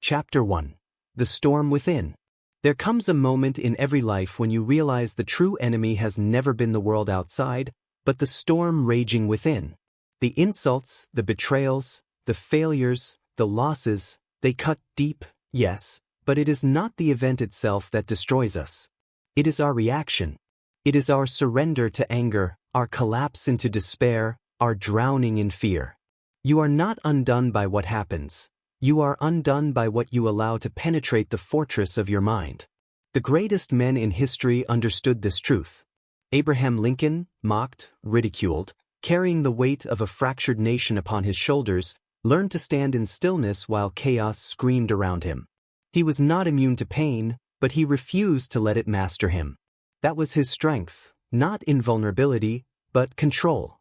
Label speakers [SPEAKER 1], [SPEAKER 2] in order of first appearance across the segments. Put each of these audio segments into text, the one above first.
[SPEAKER 1] Chapter 1. The Storm Within. There comes a moment in every life when you realize the true enemy has never been the world outside, but the storm raging within. The insults, the betrayals, the failures, the losses, they cut deep, yes, but it is not the event itself that destroys us. It is our reaction. It is our surrender to anger, our collapse into despair, our drowning in fear. You are not undone by what happens. You are undone by what you allow to penetrate the fortress of your mind. The greatest men in history understood this truth. Abraham Lincoln, mocked, ridiculed, carrying the weight of a fractured nation upon his shoulders, learned to stand in stillness while chaos screamed around him. He was not immune to pain, but he refused to let it master him. That was his strength, not invulnerability, but control.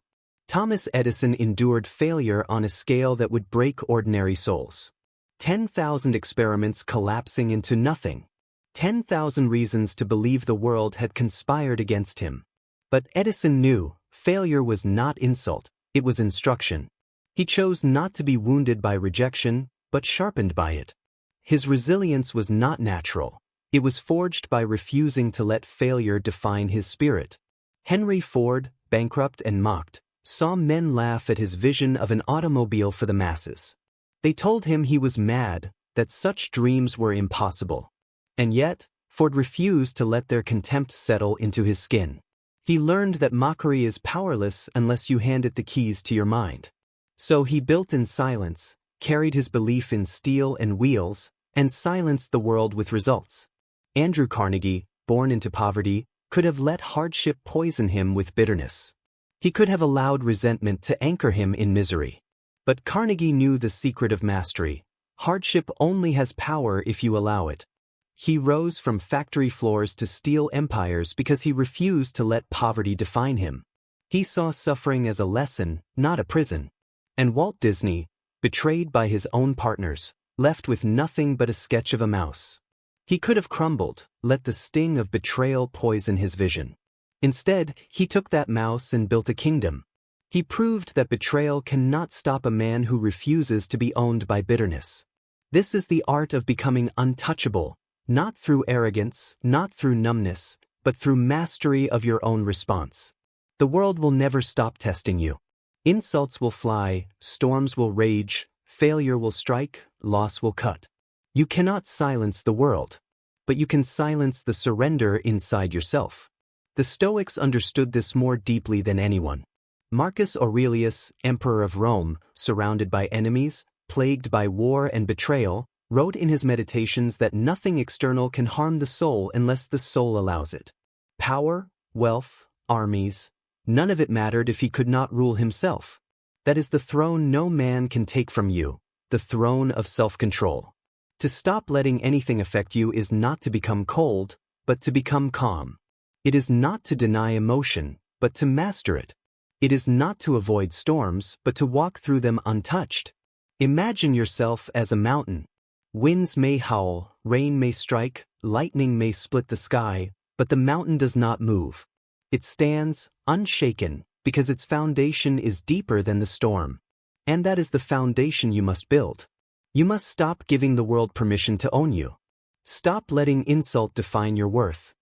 [SPEAKER 1] Thomas Edison endured failure on a scale that would break ordinary souls. 10,000 experiments collapsing into nothing. 10,000 reasons to believe the world had conspired against him. But Edison knew failure was not insult, it was instruction. He chose not to be wounded by rejection, but sharpened by it. His resilience was not natural. It was forged by refusing to let failure define his spirit. Henry Ford, bankrupt and mocked, saw men laugh at his vision of an automobile for the masses. They told him he was mad, that such dreams were impossible. And yet, Ford refused to let their contempt settle into his skin. He learned that mockery is powerless unless you hand it the keys to your mind. So he built in silence, carried his belief in steel and wheels, and silenced the world with results. Andrew Carnegie, born into poverty, could have let hardship poison him with bitterness. He could have allowed resentment to anchor him in misery. But Carnegie knew the secret of mastery. Hardship only has power if you allow it. He rose from factory floors to steel empires because he refused to let poverty define him. He saw suffering as a lesson, not a prison. And Walt Disney, betrayed by his own partners, left with nothing but a sketch of a mouse. He could have crumbled, let the sting of betrayal poison his vision. Instead, he took that mouse and built a kingdom. He proved that betrayal cannot stop a man who refuses to be owned by bitterness. This is the art of becoming untouchable, not through arrogance, not through numbness, but through mastery of your own response. The world will never stop testing you. Insults will fly, storms will rage, failure will strike, loss will cut. You cannot silence the world, but you can silence the surrender inside yourself. The Stoics understood this more deeply than anyone. Marcus Aurelius, emperor of Rome, surrounded by enemies, plagued by war and betrayal, wrote in his meditations that nothing external can harm the soul unless the soul allows it. Power, wealth, armies, none of it mattered if he could not rule himself. That is the throne no man can take from you, the throne of self-control. To stop letting anything affect you is not to become cold, but to become calm. It is not to deny emotion, but to master it. It is not to avoid storms, but to walk through them untouched. Imagine yourself as a mountain. Winds may howl, rain may strike, lightning may split the sky, but the mountain does not move. It stands, unshaken, because its foundation is deeper than the storm. And that is the foundation you must build. You must stop giving the world permission to own you. Stop letting insult define your worth.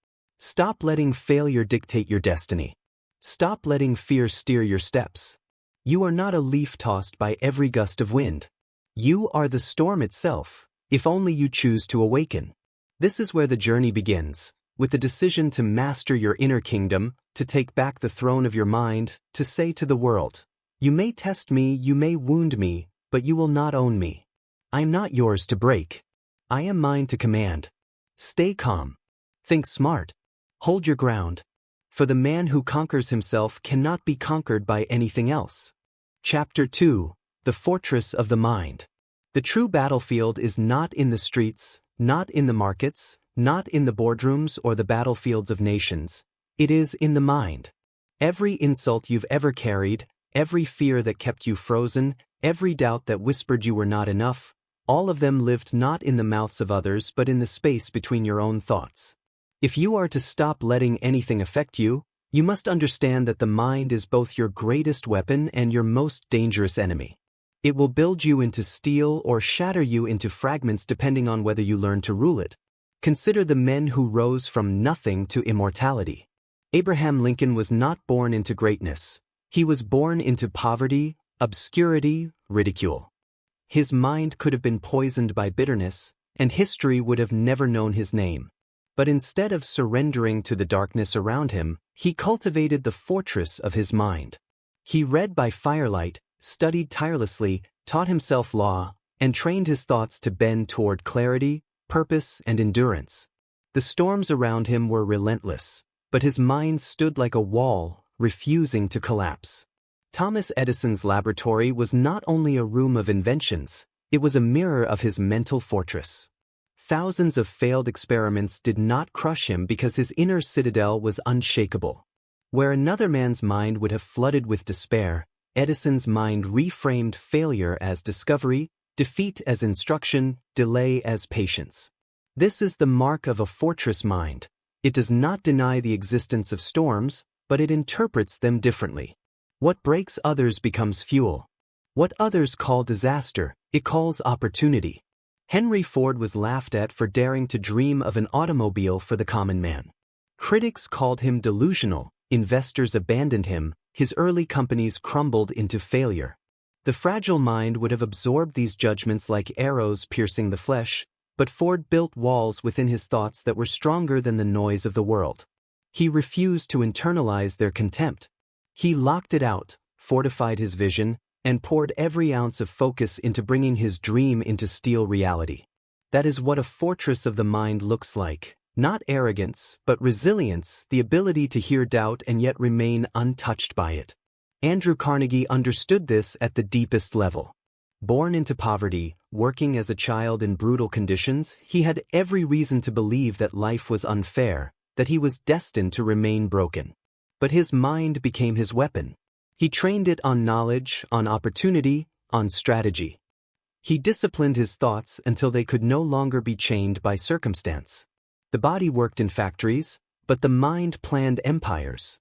[SPEAKER 1] Stop letting failure dictate your destiny. Stop letting fear steer your steps. You are not a leaf tossed by every gust of wind. You are the storm itself, if only you choose to awaken. This is where the journey begins, with the decision to master your inner kingdom, to take back the throne of your mind, to say to the world, "You may test me, you may wound me, but you will not own me. I am not yours to break. I am mine to command." Stay calm. Think smart. Hold your ground. For the man who conquers himself cannot be conquered by anything else. Chapter 2. The Fortress of the Mind. The true battlefield is not in the streets, not in the markets, not in the boardrooms or the battlefields of nations. It is in the mind. Every insult you've ever carried, every fear that kept you frozen, every doubt that whispered you were not enough, all of them lived not in the mouths of others but in the space between your own thoughts. If you are to stop letting anything affect you, you must understand that the mind is both your greatest weapon and your most dangerous enemy. It will build you into steel or shatter you into fragments depending on whether you learn to rule it. Consider the men who rose from nothing to immortality. Abraham Lincoln was not born into greatness. He was born into poverty, obscurity, ridicule. His mind could have been poisoned by bitterness, and history would have never known his name. But instead of surrendering to the darkness around him, he cultivated the fortress of his mind. He read by firelight, studied tirelessly, taught himself law, and trained his thoughts to bend toward clarity, purpose, and endurance. The storms around him were relentless, but his mind stood like a wall, refusing to collapse. Thomas Edison's laboratory was not only a room of inventions, it was a mirror of his mental fortress. Thousands of failed experiments did not crush him because his inner citadel was unshakable. Where another man's mind would have flooded with despair, Edison's mind reframed failure as discovery, defeat as instruction, delay as patience. This is the mark of a fortress mind. It does not deny the existence of storms, but it interprets them differently. What breaks others becomes fuel. What others call disaster, it calls opportunity. Henry Ford was laughed at for daring to dream of an automobile for the common man. Critics called him delusional, investors abandoned him, his early companies crumbled into failure. The fragile mind would have absorbed these judgments like arrows piercing the flesh, but Ford built walls within his thoughts that were stronger than the noise of the world. He refused to internalize their contempt. He locked it out, fortified his vision, and poured every ounce of focus into bringing his dream into steel reality. That is what a fortress of the mind looks like, not arrogance, but resilience, the ability to hear doubt and yet remain untouched by it. Andrew Carnegie understood this at the deepest level. Born into poverty, working as a child in brutal conditions, he had every reason to believe that life was unfair, that he was destined to remain broken. But his mind became his weapon. He trained it on knowledge, on opportunity, on strategy. He disciplined his thoughts until they could no longer be chained by circumstance. The body worked in factories, but the mind planned empires.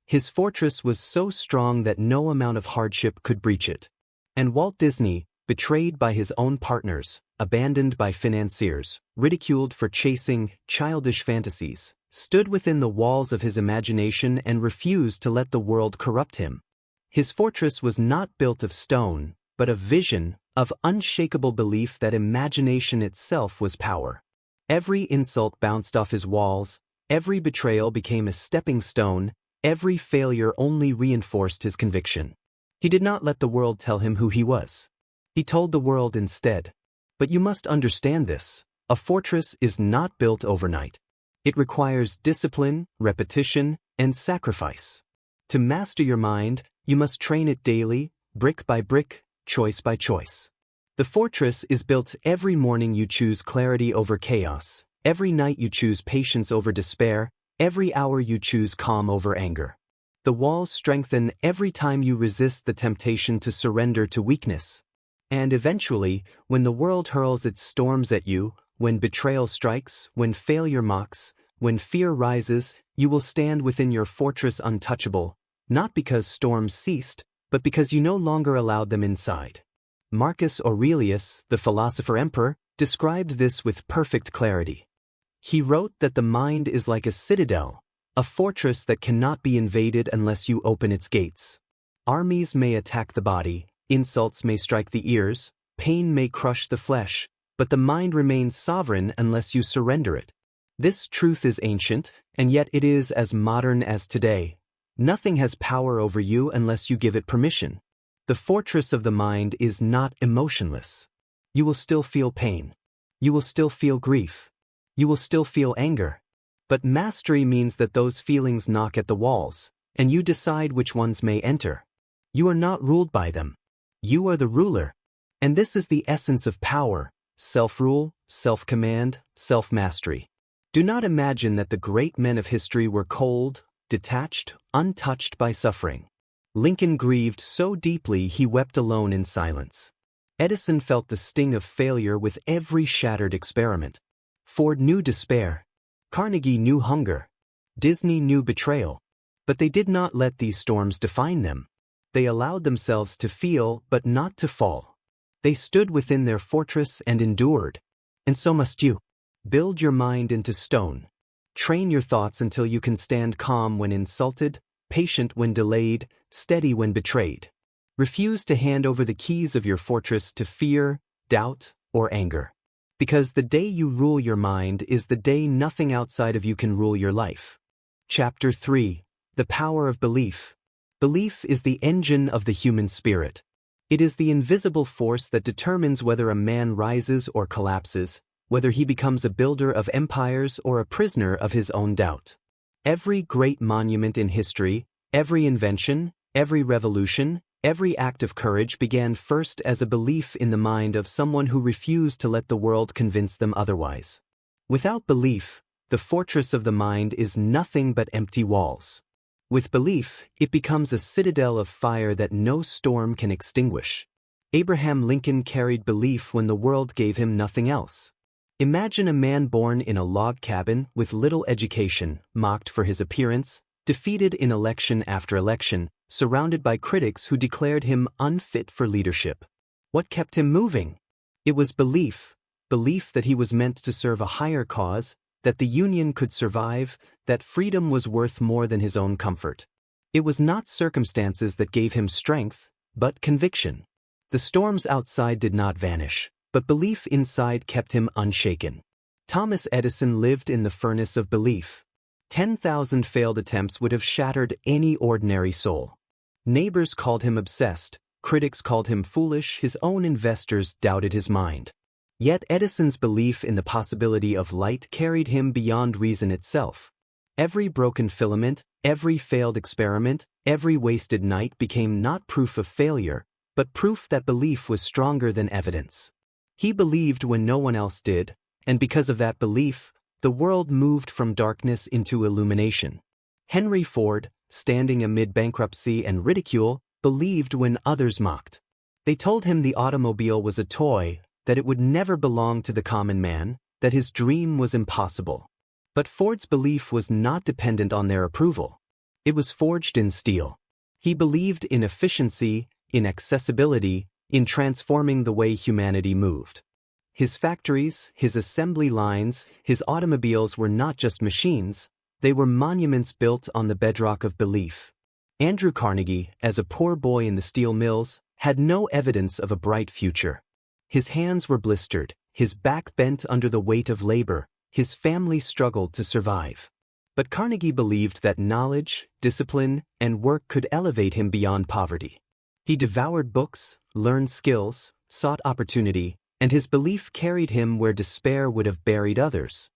[SPEAKER 1] His fortress was so strong that no amount of hardship could breach it. And Walt Disney, betrayed by his own partners, abandoned by financiers, ridiculed for chasing childish fantasies, stood within the walls of his imagination and refused to let the world corrupt him. His fortress was not built of stone, but of vision, of unshakable belief that imagination itself was power. Every insult bounced off his walls, every betrayal became a stepping stone, every failure only reinforced his conviction. He did not let the world tell him who he was. He told the world instead. But you must understand this, a fortress is not built overnight. It requires discipline, repetition, and sacrifice. To master your mind, you must train it daily, brick by brick, choice by choice. The fortress is built every morning you choose clarity over chaos, every night you choose patience over despair, every hour you choose calm over anger. The walls strengthen every time you resist the temptation to surrender to weakness. And eventually, when the world hurls its storms at you, when betrayal strikes, when failure mocks, when fear rises, you will stand within your fortress untouchable, not because storms ceased, but because you no longer allowed them inside. Marcus Aurelius, the philosopher emperor, described this with perfect clarity. He wrote that the mind is like a citadel, a fortress that cannot be invaded unless you open its gates. Armies may attack the body, insults may strike the ears, pain may crush the flesh, but the mind remains sovereign unless you surrender it. This truth is ancient, and yet it is as modern as today. Nothing has power over you unless you give it permission. The fortress of the mind is not emotionless. You will still feel pain. You will still feel grief. You will still feel anger. But mastery means that those feelings knock at the walls, and you decide which ones may enter. You are not ruled by them. You are the ruler. And this is the essence of power: self-rule, self-command, self-mastery. Do not imagine that the great men of history were cold, detached, untouched by suffering. Lincoln grieved so deeply he wept alone in silence. Edison felt the sting of failure with every shattered experiment. Ford knew despair. Carnegie knew hunger. Disney knew betrayal. But they did not let these storms define them. They allowed themselves to feel but not to fall. They stood within their fortress and endured. And so must you. Build your mind into stone. Train your thoughts until you can stand calm when insulted, patient when delayed, steady when betrayed. Refuse to hand over the keys of your fortress to fear, doubt, or anger. Because the day you rule your mind is the day nothing outside of you can rule your life. Chapter 3. The Power of Belief. Belief is the engine of the human spirit. It is the invisible force that determines whether a man rises or collapses, whether he becomes a builder of empires or a prisoner of his own doubt. Every great monument in history, every invention, every revolution, every act of courage began first as a belief in the mind of someone who refused to let the world convince them otherwise. Without belief, the fortress of the mind is nothing but empty walls. With belief, it becomes a citadel of fire that no storm can extinguish. Abraham Lincoln carried belief when the world gave him nothing else. Imagine a man born in a log cabin with little education, mocked for his appearance, defeated in election after election, surrounded by critics who declared him unfit for leadership. What kept him moving? It was belief that he was meant to serve a higher cause, that the Union could survive, that freedom was worth more than his own comfort. It was not circumstances that gave him strength, but conviction. The storms outside did not vanish, but belief inside kept him unshaken. Thomas Edison lived in the furnace of belief. 10,000 failed attempts would have shattered any ordinary soul. Neighbors called him obsessed, critics called him foolish, his own investors doubted his mind. Yet Edison's belief in the possibility of light carried him beyond reason itself. Every broken filament, every failed experiment, every wasted night became not proof of failure, but proof that belief was stronger than evidence. He believed when no one else did, and because of that belief, the world moved from darkness into illumination. Henry Ford, standing amid bankruptcy and ridicule, believed when others mocked. They told him the automobile was a toy, that it would never belong to the common man, that his dream was impossible. But Ford's belief was not dependent on their approval. It was forged in steel. He believed in efficiency, in accessibility, in transforming the way humanity moved. His factories, his assembly lines, his automobiles were not just machines, they were monuments built on the bedrock of belief. Andrew Carnegie, as a poor boy in the steel mills, had no evidence of a bright future. His hands were blistered, his back bent under the weight of labor, his family struggled to survive. But Carnegie believed that knowledge, discipline, and work could elevate him beyond poverty. He devoured books, learned skills, sought opportunity, and his belief carried him where despair would have buried others.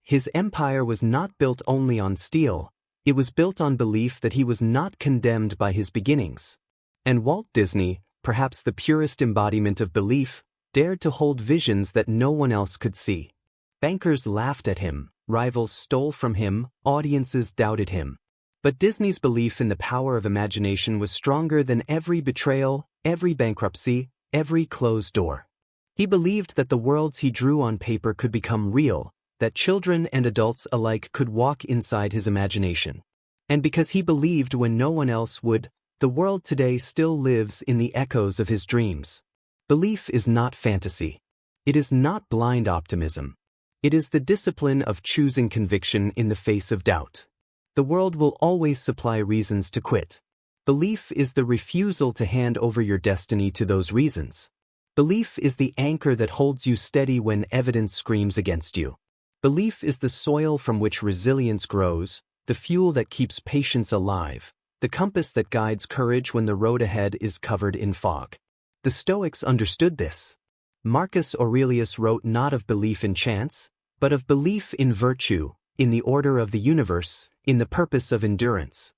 [SPEAKER 1] His empire was not built only on steel, it was built on belief that he was not condemned by his beginnings. And Walt Disney, perhaps the purest embodiment of belief, dared to hold visions that no one else could see. Bankers laughed at him, rivals stole from him, audiences doubted him. But Disney's belief in the power of imagination was stronger than every betrayal, every bankruptcy, every closed door. He believed that the worlds he drew on paper could become real, that children and adults alike could walk inside his imagination. And because he believed when no one else would, the world today still lives in the echoes of his dreams. Belief is not fantasy. It is not blind optimism. It is the discipline of choosing conviction in the face of doubt. The world will always supply reasons to quit. Belief is the refusal to hand over your destiny to those reasons. Belief is the anchor that holds you steady when evidence screams against you. Belief is the soil from which resilience grows, the fuel that keeps patience alive, the compass that guides courage when the road ahead is covered in fog. The Stoics understood this. Marcus Aurelius wrote not of belief in chance, but of belief in virtue, in the order of the universe, in the purpose of endurance.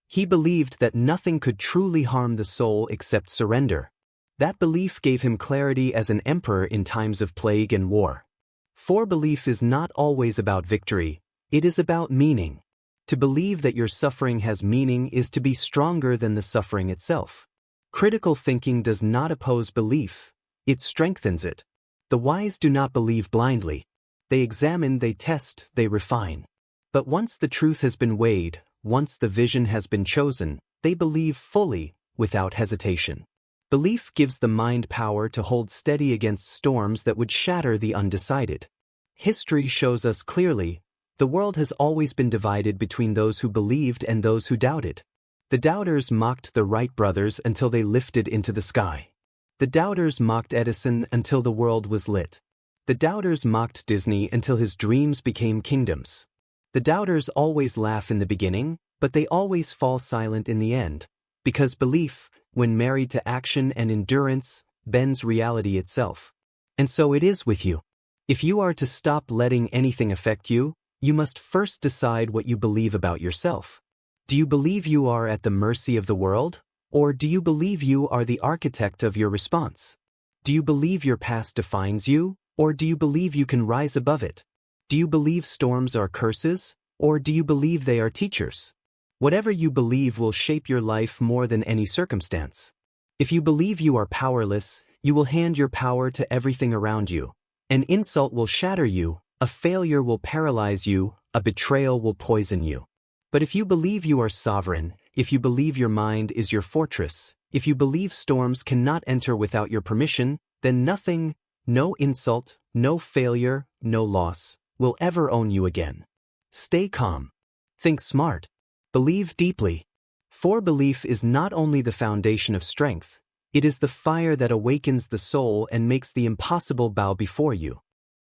[SPEAKER 1] He believed that nothing could truly harm the soul except surrender. That belief gave him clarity as an emperor in times of plague and war. For belief is not always about victory, it is about meaning. To believe that your suffering has meaning is to be stronger than the suffering itself. Critical thinking does not oppose belief, it strengthens it. The wise do not believe blindly. They examine, they test, they refine. But once the truth has been weighed, once the vision has been chosen, they believe fully, without hesitation. Belief gives the mind power to hold steady against storms that would shatter the undecided. History shows us clearly, the world has always been divided between those who believed and those who doubted. The doubters mocked the Wright brothers until they lifted into the sky. The doubters mocked Edison until the world was lit. The doubters mocked Disney until his dreams became kingdoms. The doubters always laugh in the beginning, but they always fall silent in the end, because belief, when married to action and endurance, bends reality itself. And so it is with you. If you are to stop letting anything affect you, you must first decide what you believe about yourself. Do you believe you are at the mercy of the world, or do you believe you are the architect of your response? Do you believe your past defines you, or do you believe you can rise above it? Do you believe storms are curses, or do you believe they are teachers? Whatever you believe will shape your life more than any circumstance. If you believe you are powerless, you will hand your power to everything around you. An insult will shatter you, a failure will paralyze you, a betrayal will poison you. But if you believe you are sovereign, if you believe your mind is your fortress, if you believe storms cannot enter without your permission, then nothing, no insult, no failure, no loss, will ever own you again. Stay calm. Think smart. Believe deeply. For belief is not only the foundation of strength, it is the fire that awakens the soul and makes the impossible bow before you.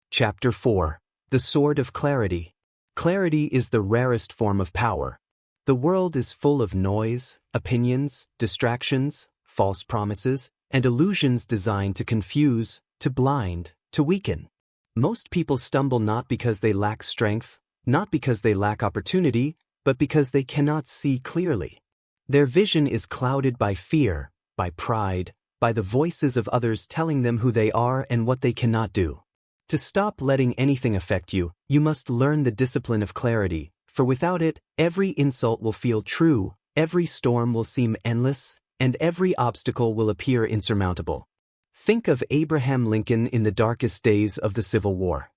[SPEAKER 1] Chapter 4. The Sword of Clarity. Clarity is the rarest form of power. The world is full of noise, opinions, distractions, false promises, and illusions designed to confuse, to blind, to weaken. Most people stumble not because they lack strength, not because they lack opportunity, but because they cannot see clearly. Their vision is clouded by fear, by pride, by the voices of others telling them who they are and what they cannot do. To stop letting anything affect you, you must learn the discipline of clarity, for without it, every insult will feel true, every storm will seem endless, and every obstacle will appear insurmountable. Think of Abraham Lincoln in the darkest days of the Civil War.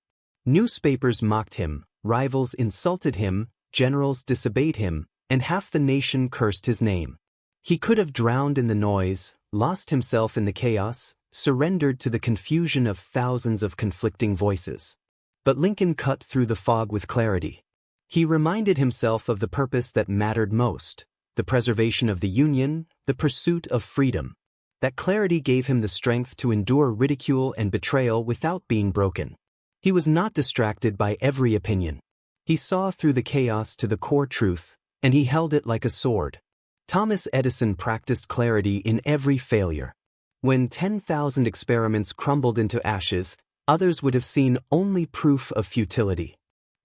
[SPEAKER 1] Newspapers mocked him, rivals insulted him, generals disobeyed him, and half the nation cursed his name. He could have drowned in the noise, lost himself in the chaos, surrendered to the confusion of thousands of conflicting voices. But Lincoln cut through the fog with clarity. He reminded himself of the purpose that mattered most, the preservation of the Union, the pursuit of freedom. That clarity gave him the strength to endure ridicule and betrayal without being broken. He was not distracted by every opinion. He saw through the chaos to the core truth, and he held it like a sword. Thomas Edison practiced clarity in every failure. When 10,000 experiments crumbled into ashes, others would have seen only proof of futility.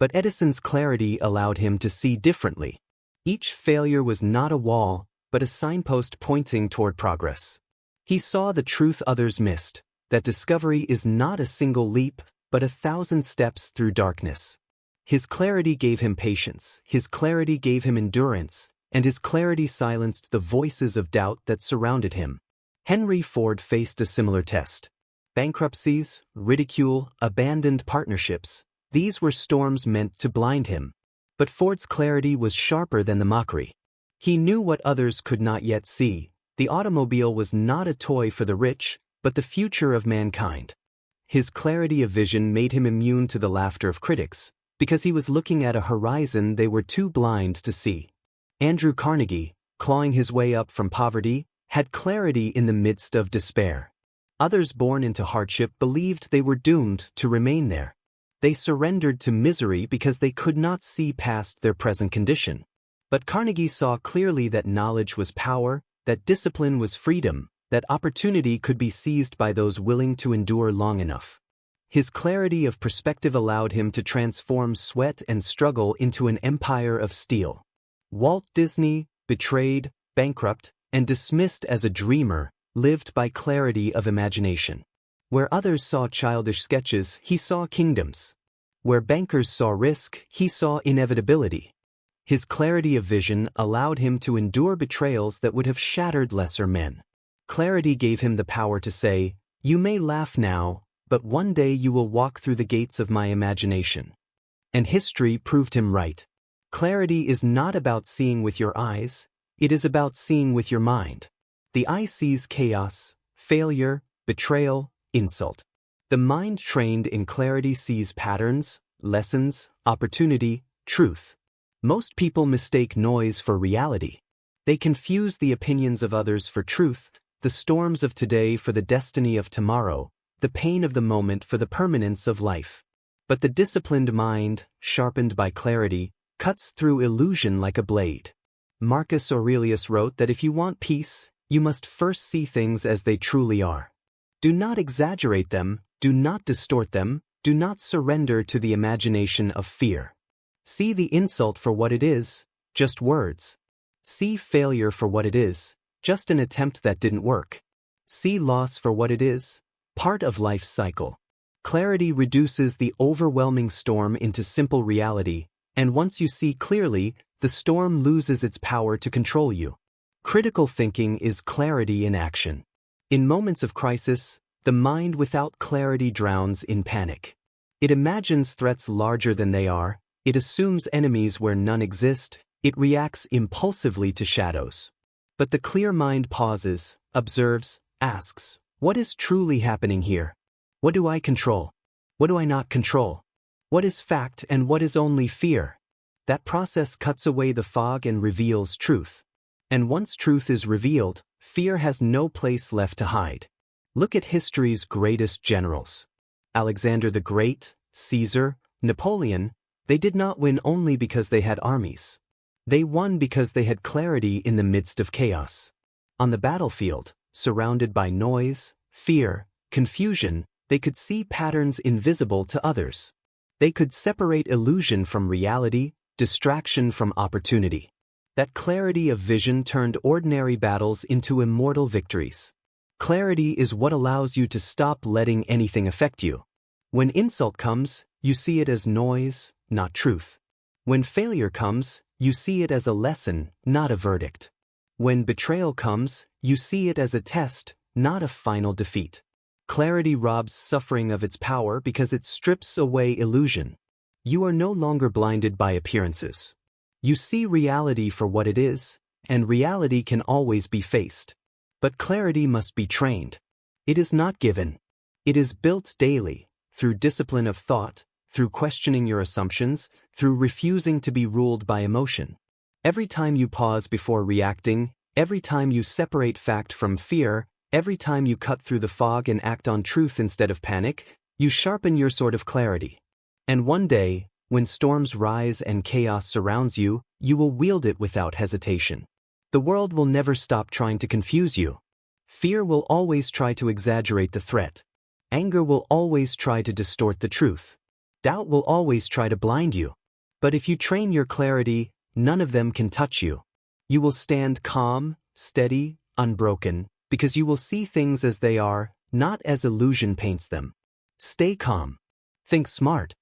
[SPEAKER 1] But Edison's clarity allowed him to see differently. Each failure was not a wall, but a signpost pointing toward progress. He saw the truth others missed, that discovery is not a single leap, but 1,000 steps through darkness. His clarity gave him patience, his clarity gave him endurance, and his clarity silenced the voices of doubt that surrounded him. Henry Ford faced a similar test. Bankruptcies, ridicule, abandoned partnerships, these were storms meant to blind him. But Ford's clarity was sharper than the mockery. He knew what others could not yet see. The automobile was not a toy for the rich, but the future of mankind. His clarity of vision made him immune to the laughter of critics, because he was looking at a horizon they were too blind to see. Andrew Carnegie, clawing his way up from poverty, had clarity in the midst of despair. Others born into hardship believed they were doomed to remain there. They surrendered to misery because they could not see past their present condition. But Carnegie saw clearly that knowledge was power, that discipline was freedom, that opportunity could be seized by those willing to endure long enough. His clarity of perspective allowed him to transform sweat and struggle into an empire of steel. Walt Disney, betrayed, bankrupt, and dismissed as a dreamer, lived by clarity of imagination. Where others saw childish sketches, he saw kingdoms. Where bankers saw risk, he saw inevitability. His clarity of vision allowed him to endure betrayals that would have shattered lesser men. Clarity gave him the power to say, "You may laugh now, but one day you will walk through the gates of my imagination." And history proved him right. Clarity is not about seeing with your eyes, it is about seeing with your mind. The eye sees chaos, failure, betrayal, insult. The mind trained in clarity sees patterns, lessons, opportunity, truth. Most people mistake noise for reality. They confuse the opinions of others for truth, the storms of today for the destiny of tomorrow, the pain of the moment for the permanence of life. But the disciplined mind, sharpened by clarity, cuts through illusion like a blade. Marcus Aurelius wrote that if you want peace, you must first see things as they truly are. Do not exaggerate them, do not distort them, do not surrender to the imagination of fear. See the insult for what it is, just words. See failure for what it is, just an attempt that didn't work. See loss for what it is, part of life's cycle. Clarity reduces the overwhelming storm into simple reality, and once you see clearly, the storm loses its power to control you. Critical thinking is clarity in action. In moments of crisis, the mind without clarity drowns in panic. It imagines threats larger than they are, it assumes enemies where none exist, it reacts impulsively to shadows. But the clear mind pauses, observes, asks, what is truly happening here? What do I control? What do I not control? What is fact and what is only fear? That process cuts away the fog and reveals truth. And once truth is revealed, fear has no place left to hide. Look at history's greatest generals. Alexander the Great, Caesar, Napoleon, they did not win only because they had armies. They won because they had clarity in the midst of chaos. On the battlefield, surrounded by noise, fear, confusion, they could see patterns invisible to others. They could separate illusion from reality, distraction from opportunity. That clarity of vision turned ordinary battles into immortal victories. Clarity is what allows you to stop letting anything affect you. When insult comes, you see it as noise, not truth. When failure comes, you see it as a lesson, not a verdict. When betrayal comes, you see it as a test, not a final defeat. Clarity robs suffering of its power because it strips away illusion. You are no longer blinded by appearances. You see reality for what it is, and reality can always be faced. But clarity must be trained. It is not given. It is built daily, through discipline of thought, through questioning your assumptions, through refusing to be ruled by emotion. Every time you pause before reacting, every time you separate fact from fear, every time you cut through the fog and act on truth instead of panic, you sharpen your sword of clarity. And one day, when storms rise and chaos surrounds you, you will wield it without hesitation. The world will never stop trying to confuse you. Fear will always try to exaggerate the threat. Anger will always try to distort the truth. Doubt will always try to blind you. But if you train your clarity, none of them can touch you. You will stand calm, steady, unbroken, because you will see things as they are, not as illusion paints them. Stay calm. Think smart.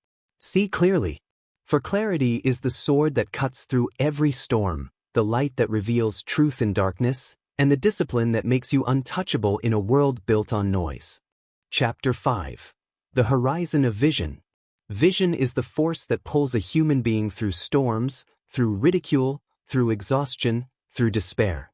[SPEAKER 1] See clearly. For clarity is the sword that cuts through every storm, the light that reveals truth in darkness, and the discipline that makes you untouchable in a world built on noise. Chapter 5. The Horizon of Vision. Vision is the force that pulls a human being through storms, through ridicule, through exhaustion, through despair.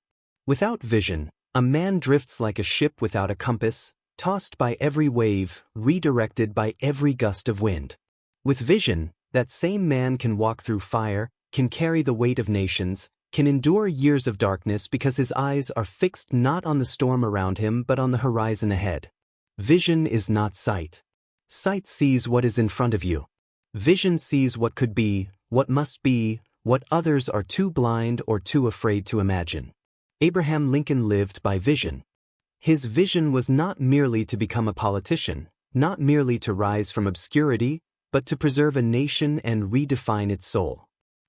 [SPEAKER 1] Without vision, a man drifts like a ship without a compass, tossed by every wave, redirected by every gust of wind. With vision, that same man can walk through fire, can carry the weight of nations, can endure years of darkness because his eyes are fixed not on the storm around him but on the horizon ahead. Vision is not sight. Sight sees what is in front of you. Vision sees what could be, what must be, what others are too blind or too afraid to imagine. Abraham Lincoln lived by vision. His vision was not merely to become a politician, not merely to rise from obscurity, but to preserve a nation and redefine its soul.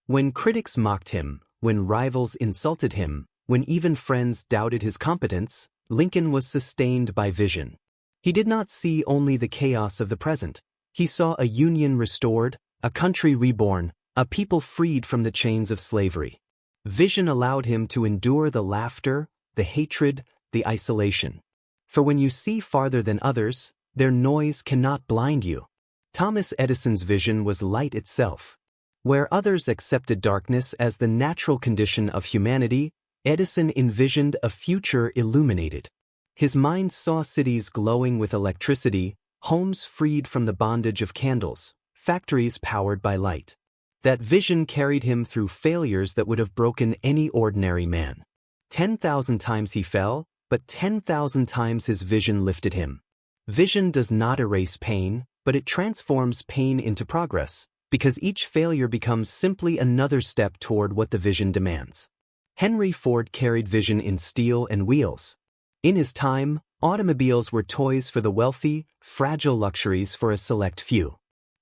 [SPEAKER 1] When critics mocked him, when rivals insulted him, when even friends doubted his competence, Lincoln was sustained by vision. He did not see only the chaos of the present. He saw a union restored, a country reborn, a people freed from the chains of slavery. Vision allowed him to endure the laughter, the hatred, the isolation. For when you see farther than others, their noise cannot blind you. Thomas Edison's vision was light itself. Where others accepted darkness as the natural condition of humanity, Edison envisioned a future illuminated. His mind saw cities glowing with electricity, homes freed from the bondage of candles, factories powered by light. That vision carried him through failures that would have broken any ordinary man. 10,000 times he fell, but 10,000 times his vision lifted him. Vision does not erase pain, but it transforms pain into progress, because each failure becomes simply another step toward what the vision demands. Henry Ford carried vision in steel and wheels. In his time, automobiles were toys for the wealthy, fragile luxuries for a select few.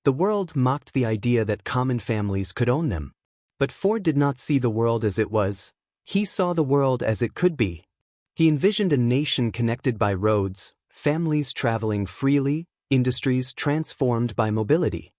[SPEAKER 1] The world mocked the idea that common families could own them. But Ford did not see the world as it was. He saw the world as it could be. He envisioned a nation connected by roads, families traveling freely, industries transformed by mobility.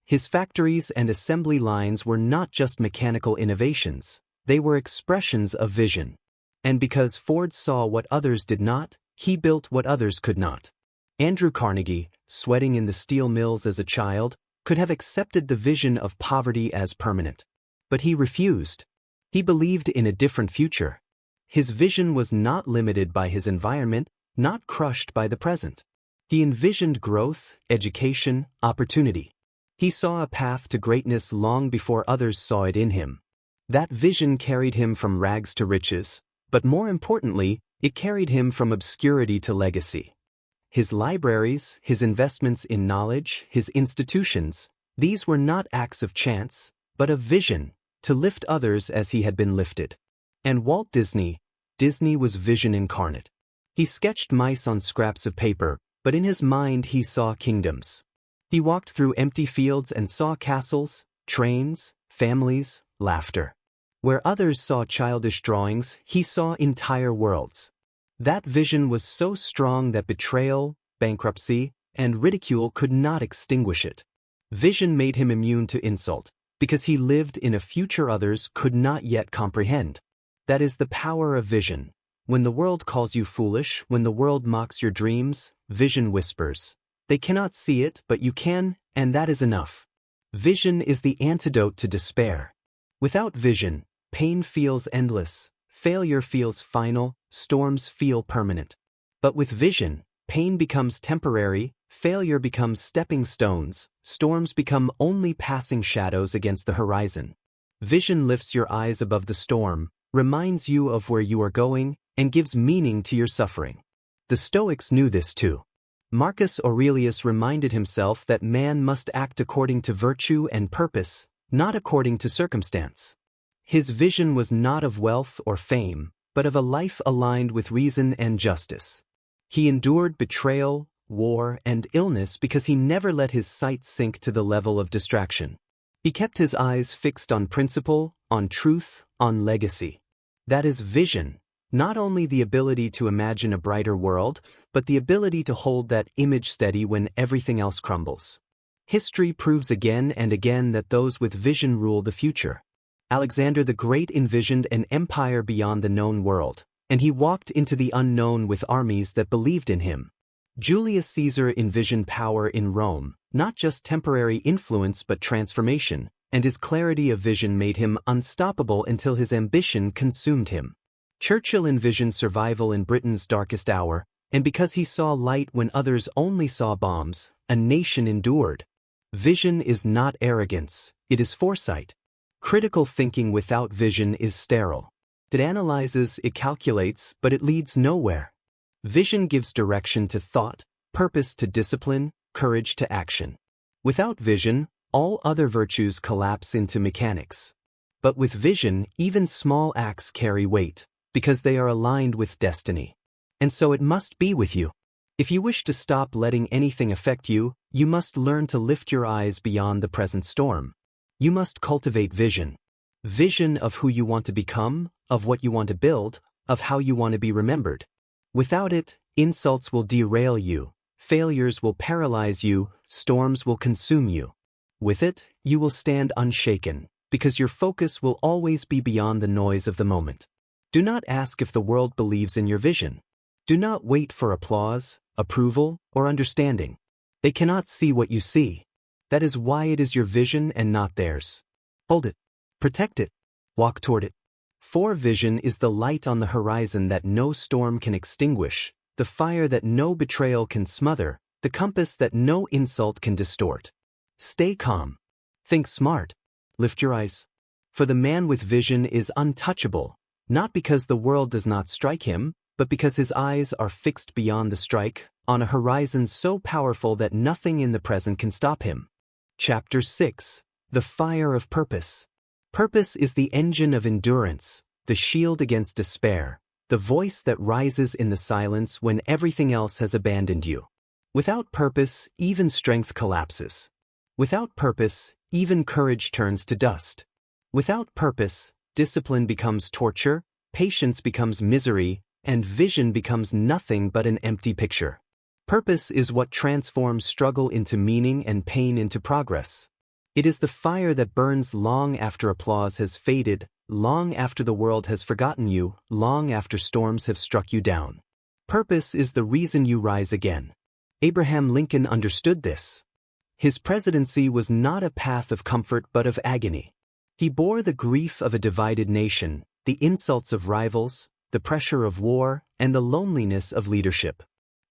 [SPEAKER 1] His factories and assembly lines were not just mechanical innovations, they were expressions of vision. And because Ford saw what others did not, he built what others could not. Andrew Carnegie, sweating in the steel mills as a child, could have accepted the vision of poverty as permanent. But he refused. He believed in a different future. His vision was not limited by his environment, not crushed by the present. He envisioned growth, education, opportunity. He saw a path to greatness long before others saw it in him. That vision carried him from rags to riches, but more importantly, it carried him from obscurity to legacy. His libraries, his investments in knowledge, his institutions, these were not acts of chance, but of vision, to lift others as he had been lifted. And Walt Disney was vision incarnate. He sketched mice on scraps of paper, but in his mind he saw kingdoms. He walked through empty fields and saw castles, trains, families, laughter. Where others saw childish drawings, he saw entire worlds. That vision was so strong that betrayal, bankruptcy, and ridicule could not extinguish it. Vision made him immune to insult, because he lived in a future others could not yet comprehend. That is the power of vision. When the world calls you foolish, when the world mocks your dreams, vision whispers. They cannot see it, but you can, and that is enough. Vision is the antidote to despair. Without vision, pain feels endless, failure feels final, storms feel permanent. But with vision, pain becomes temporary, failure becomes stepping stones, storms become only passing shadows against the horizon. Vision lifts your eyes above the storm, reminds you of where you are going, and gives meaning to your suffering. The Stoics knew this too. Marcus Aurelius reminded himself that man must act according to virtue and purpose, not according to circumstance. His vision was not of wealth or fame, but of a life aligned with reason and justice. He endured betrayal, war, and illness because he never let his sight sink to the level of distraction. He kept his eyes fixed on principle, on truth, on legacy. That is vision, not only the ability to imagine a brighter world, but the ability to hold that image steady when everything else crumbles. History proves again and again that those with vision rule the future. Alexander the Great envisioned an empire beyond the known world, and he walked into the unknown with armies that believed in him. Julius Caesar envisioned power in Rome, not just temporary influence but transformation, and his clarity of vision made him unstoppable until his ambition consumed him. Churchill envisioned survival in Britain's darkest hour, and because he saw light when others only saw bombs, a nation endured. Vision is not arrogance, it is foresight. Critical thinking without vision is sterile. It analyzes, it calculates, but it leads nowhere. Vision gives direction to thought, purpose to discipline, courage to action. Without vision, all other virtues collapse into mechanics. But with vision, even small acts carry weight, because they are aligned with destiny. And so it must be with you. If you wish to stop letting anything affect you, you must learn to lift your eyes beyond the present storm. You must cultivate vision. Vision of who you want to become, of what you want to build, of how you want to be remembered. Without it, insults will derail you, failures will paralyze you, storms will consume you. With it, you will stand unshaken, because your focus will always be beyond the noise of the moment. Do not ask if the world believes in your vision. Do not wait for applause, approval, or understanding. They cannot see what you see. That is why it is your vision and not theirs. Hold it. Protect it. Walk toward it. 4. Vision is the light on the horizon that no storm can extinguish, the fire that no betrayal can smother, the compass that no insult can distort. Stay calm. Think smart. Lift your eyes. For the man with vision is untouchable, not because the world does not strike him, but because his eyes are fixed beyond the strike, on a horizon so powerful that nothing in the present can stop him. Chapter 6. The Fire of Purpose. Purpose is the engine of endurance, the shield against despair, the voice that rises in the silence when everything else has abandoned you. Without purpose, even strength collapses. Without purpose, even courage turns to dust. Without purpose, discipline becomes torture, patience becomes misery, and vision becomes nothing but an empty picture. Purpose is what transforms struggle into meaning and pain into progress. It is the fire that burns long after applause has faded, long after the world has forgotten you, long after storms have struck you down. Purpose is the reason you rise again. Abraham Lincoln understood this. His presidency was not a path of comfort but of agony. He bore the grief of a divided nation, the insults of rivals, the pressure of war, and the loneliness of leadership.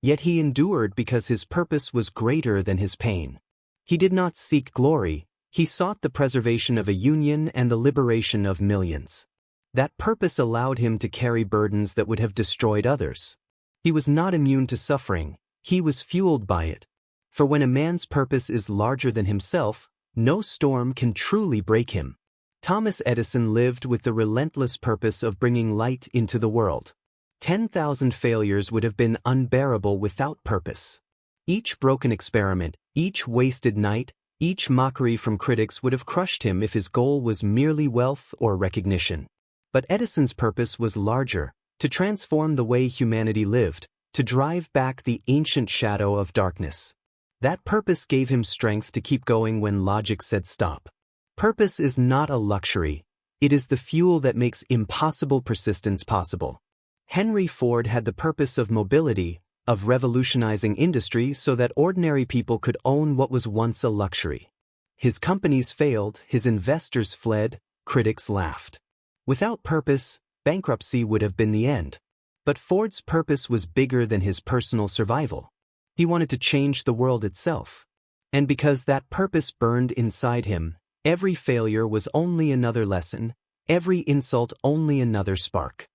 [SPEAKER 1] Yet he endured because his purpose was greater than his pain. He did not seek glory, he sought the preservation of a union and the liberation of millions. That purpose allowed him to carry burdens that would have destroyed others. He was not immune to suffering, he was fueled by it. For when a man's purpose is larger than himself, no storm can truly break him. Thomas Edison lived with the relentless purpose of bringing light into the world. 10,000 failures would have been unbearable without purpose. Each broken experiment, each wasted night, each mockery from critics would have crushed him if his goal was merely wealth or recognition. But Edison's purpose was larger, to transform the way humanity lived, to drive back the ancient shadow of darkness. That purpose gave him strength to keep going when logic said stop. Purpose is not a luxury, it is the fuel that makes impossible persistence possible. Henry Ford had the purpose of mobility, of revolutionizing industry so that ordinary people could own what was once a luxury. His companies failed, his investors fled, critics laughed. Without purpose, bankruptcy would have been the end. But Ford's purpose was bigger than his personal survival. He wanted to change the world itself. And because that purpose burned inside him, every failure was only another lesson, every insult only another spark.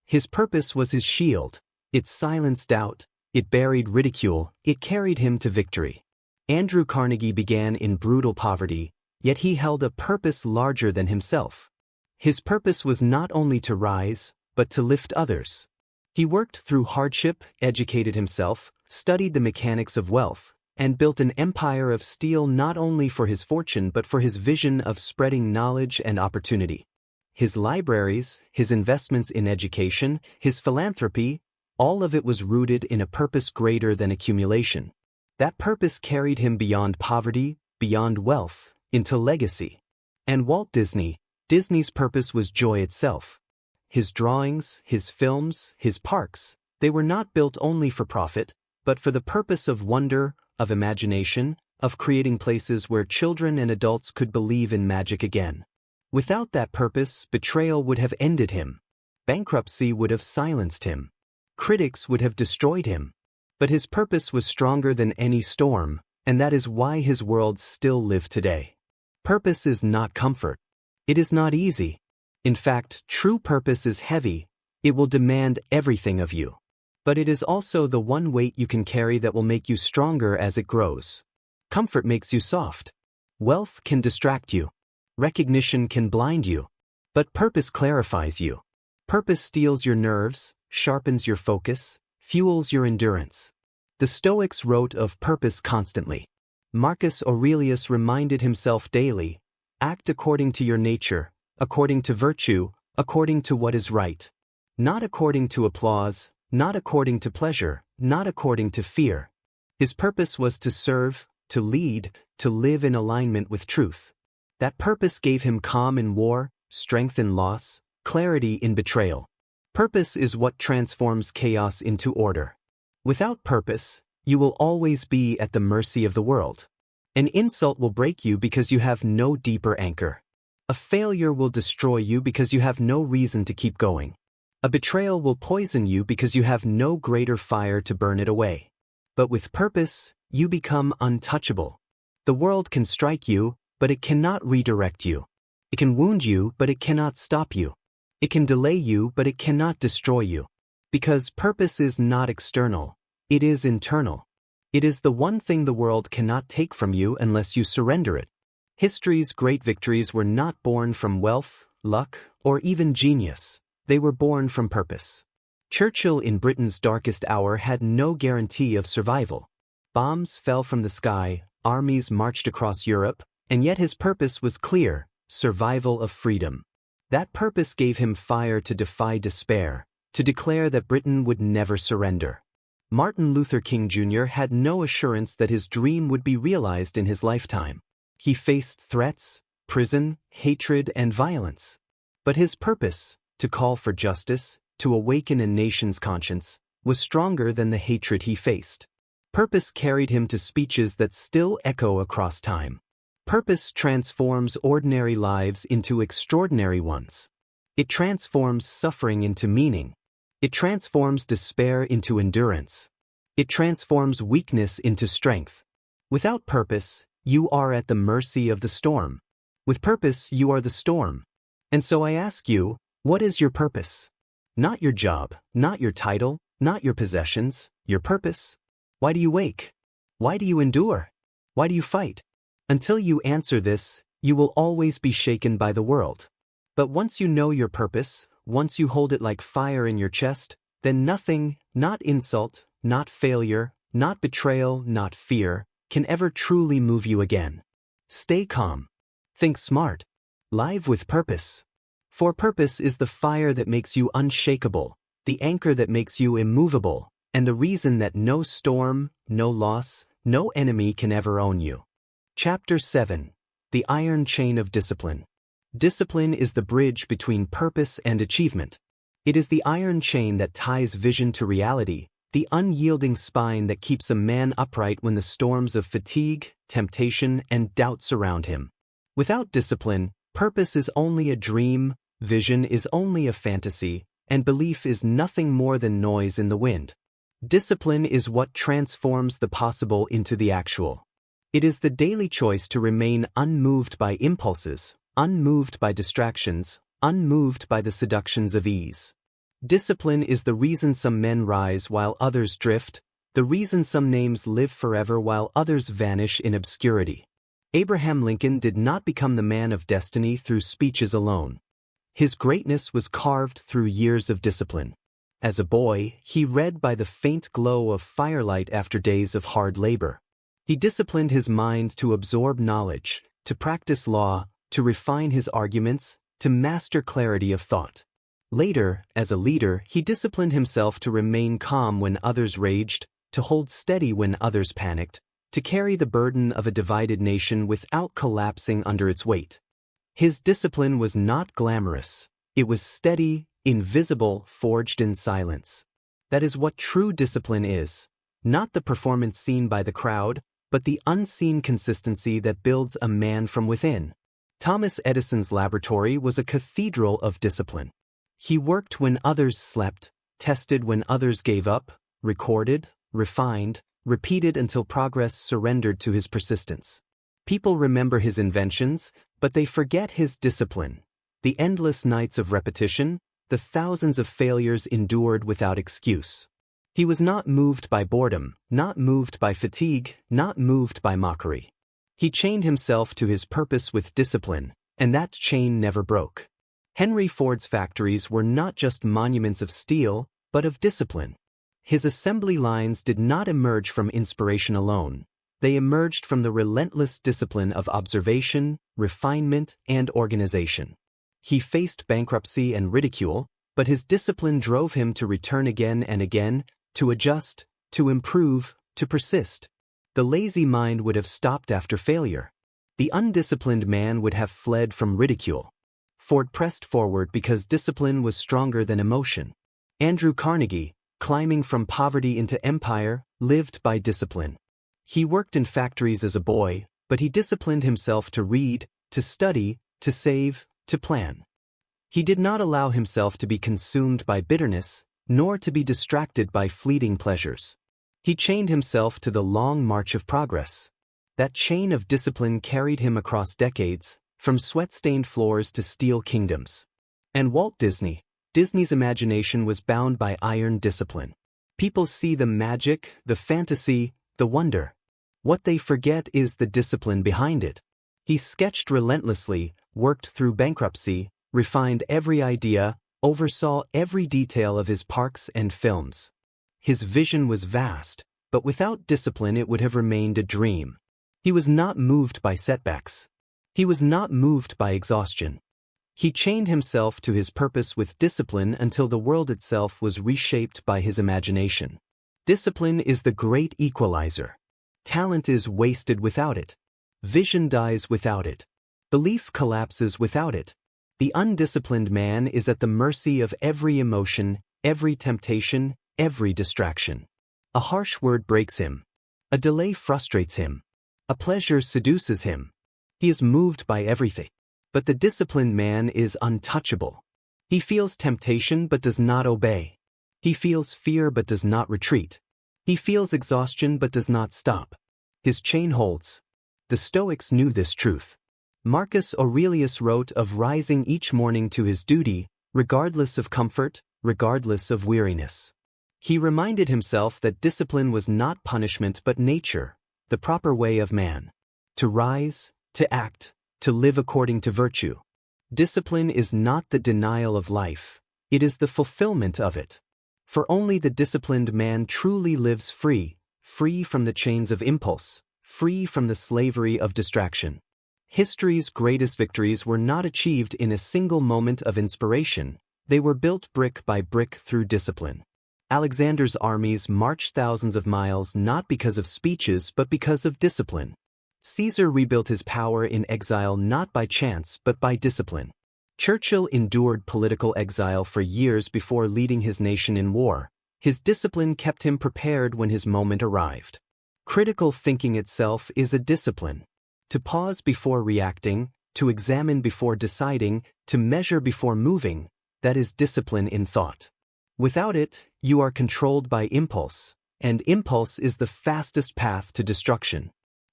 [SPEAKER 1] His purpose was his shield. It silenced doubt, it buried ridicule, it carried him to victory. Andrew Carnegie began in brutal poverty, yet he held a purpose larger than himself. His purpose was not only to rise, but to lift others. He worked through hardship, educated himself, studied the mechanics of wealth, and built an empire of steel not only for his fortune but for his vision of spreading knowledge and opportunity. His libraries, his investments in education, his philanthropy, all of it was rooted in a purpose greater than accumulation. That purpose carried him beyond poverty, beyond wealth, into legacy. And Walt Disney's purpose was joy itself. His drawings, his films, his parks, they were not built only for profit, but for the purpose of wonder, of imagination, of creating places where children and adults could believe in magic again. Without that purpose, betrayal would have ended him. Bankruptcy would have silenced him. Critics would have destroyed him. But his purpose was stronger than any storm, and that is why his worlds still live today. Purpose is not comfort. It is not easy. In fact, true purpose is heavy. It will demand everything of you. But it is also the one weight you can carry that will make you stronger as it grows. Comfort makes you soft. Wealth can distract you. Recognition can blind you. But purpose clarifies you. Purpose steels your nerves, sharpens your focus, fuels your endurance. The Stoics wrote of purpose constantly. Marcus Aurelius reminded himself daily, act according to your nature, according to virtue, according to what is right. Not according to applause, not according to pleasure, not according to fear. His purpose was to serve, to lead, to live in alignment with truth. That purpose gave him calm in war, strength in loss, clarity in betrayal. Purpose is what transforms chaos into order. Without purpose, you will always be at the mercy of the world. An insult will break you because you have no deeper anchor. A failure will destroy you because you have no reason to keep going. A betrayal will poison you because you have no greater fire to burn it away. But with purpose, you become untouchable. The world can strike you, but it cannot redirect you. It can wound you, but it cannot stop you. It can delay you, but it cannot destroy you. Because purpose is not external, it is internal. It is the one thing the world cannot take from you unless you surrender it. History's great victories were not born from wealth, luck, or even genius. They were born from purpose. Churchill in Britain's darkest hour had no guarantee of survival. Bombs fell from the sky, armies marched across Europe, and yet his purpose was clear: survival of freedom. That purpose gave him fire to defy despair, to declare that Britain would never surrender. Martin Luther King Jr. had no assurance that his dream would be realized in his lifetime. He faced threats, prison, hatred, and violence. But his purpose, to call for justice, to awaken a nation's conscience, was stronger than the hatred he faced. Purpose carried him to speeches that still echo across time. Purpose transforms ordinary lives into extraordinary ones. It transforms suffering into meaning. It transforms despair into endurance. It transforms weakness into strength. Without purpose, you are at the mercy of the storm. With purpose, you are the storm. And so I ask you, what is your purpose? Not your job, not your title, not your possessions, your purpose. Why do you wake? Why do you endure? Why do you fight? Until you answer this, you will always be shaken by the world. But once you know your purpose, once you hold it like fire in your chest, then nothing, not insult, not failure, not betrayal, not fear, can ever truly move you again. Stay calm. Think smart. Live with purpose. For purpose is the fire that makes you unshakable, the anchor that makes you immovable, and the reason that no storm, no loss, no enemy can ever own you. Chapter 7. The Iron Chain of Discipline. Discipline is the bridge between purpose and achievement. It is the iron chain that ties vision to reality, the unyielding spine that keeps a man upright when the storms of fatigue, temptation, and doubt surround him. Without discipline, purpose is only a dream, vision is only a fantasy, and belief is nothing more than noise in the wind. Discipline is what transforms the possible into the actual. It is the daily choice to remain unmoved by impulses, unmoved by distractions, unmoved by the seductions of ease. Discipline is the reason some men rise while others drift, the reason some names live forever while others vanish in obscurity. Abraham Lincoln did not become the man of destiny through speeches alone. His greatness was carved through years of discipline. As a boy, he read by the faint glow of firelight after days of hard labor. He disciplined his mind to absorb knowledge, to practice law, to refine his arguments, to master clarity of thought. Later, as a leader, he disciplined himself to remain calm when others raged, to hold steady when others panicked, to carry the burden of a divided nation without collapsing under its weight. His discipline was not glamorous. It was steady, invisible, forged in silence. That is what true discipline is. Not the performance seen by the crowd, but the unseen consistency that builds a man from within. Thomas Edison's laboratory was a cathedral of discipline. He worked when others slept, tested when others gave up, recorded, refined, repeated until progress surrendered to his persistence. People remember his inventions, but they forget his discipline. The endless nights of repetition, the thousands of failures endured without excuse. He was not moved by boredom, not moved by fatigue, not moved by mockery. He chained himself to his purpose with discipline, and that chain never broke. Henry Ford's factories were not just monuments of steel, but of discipline. His assembly lines did not emerge from inspiration alone. They emerged from the relentless discipline of observation, refinement, and organization. He faced bankruptcy and ridicule, but his discipline drove him to return again and again, to adjust, to improve, to persist. The lazy mind would have stopped after failure. The undisciplined man would have fled from ridicule. Ford pressed forward because discipline was stronger than emotion. Andrew Carnegie, climbing from poverty into empire, lived by discipline. He worked in factories as a boy, but he disciplined himself to read, to study, to save, to plan. He did not allow himself to be consumed by bitterness, nor to be distracted by fleeting pleasures. He chained himself to the long march of progress. That chain of discipline carried him across decades, from sweat-stained floors to steel kingdoms. And Walt Disney's imagination was bound by iron discipline. People see the magic, the fantasy, the wonder. What they forget is the discipline behind it. He sketched relentlessly, worked through bankruptcy, refined every idea, oversaw every detail of his parks and films. His vision was vast, but without discipline it would have remained a dream. He was not moved by setbacks. He was not moved by exhaustion. He chained himself to his purpose with discipline until the world itself was reshaped by his imagination. Discipline is the great equalizer. Talent is wasted without it. Vision dies without it. Belief collapses without it. The undisciplined man is at the mercy of every emotion, every temptation, every distraction. A harsh word breaks him. A delay frustrates him. A pleasure seduces him. He is moved by everything. But the disciplined man is untouchable. He feels temptation but does not obey. He feels fear but does not retreat. He feels exhaustion but does not stop. His chain holds. The Stoics knew this truth. Marcus Aurelius wrote of rising each morning to his duty, regardless of comfort, regardless of weariness. He reminded himself that discipline was not punishment but nature, the proper way of man. To rise, to act, to live according to virtue. Discipline is not the denial of life, it is the fulfillment of it. For only the disciplined man truly lives free, free from the chains of impulse, free from the slavery of distraction. History's greatest victories were not achieved in a single moment of inspiration, they were built brick by brick through discipline. Alexander's armies marched thousands of miles not because of speeches but because of discipline. Caesar rebuilt his power in exile not by chance but by discipline. Churchill endured political exile for years before leading his nation in war. His discipline kept him prepared when his moment arrived. Critical thinking itself is a discipline. To pause before reacting, to examine before deciding, to measure before moving, that is discipline in thought. Without it, you are controlled by impulse, and impulse is the fastest path to destruction.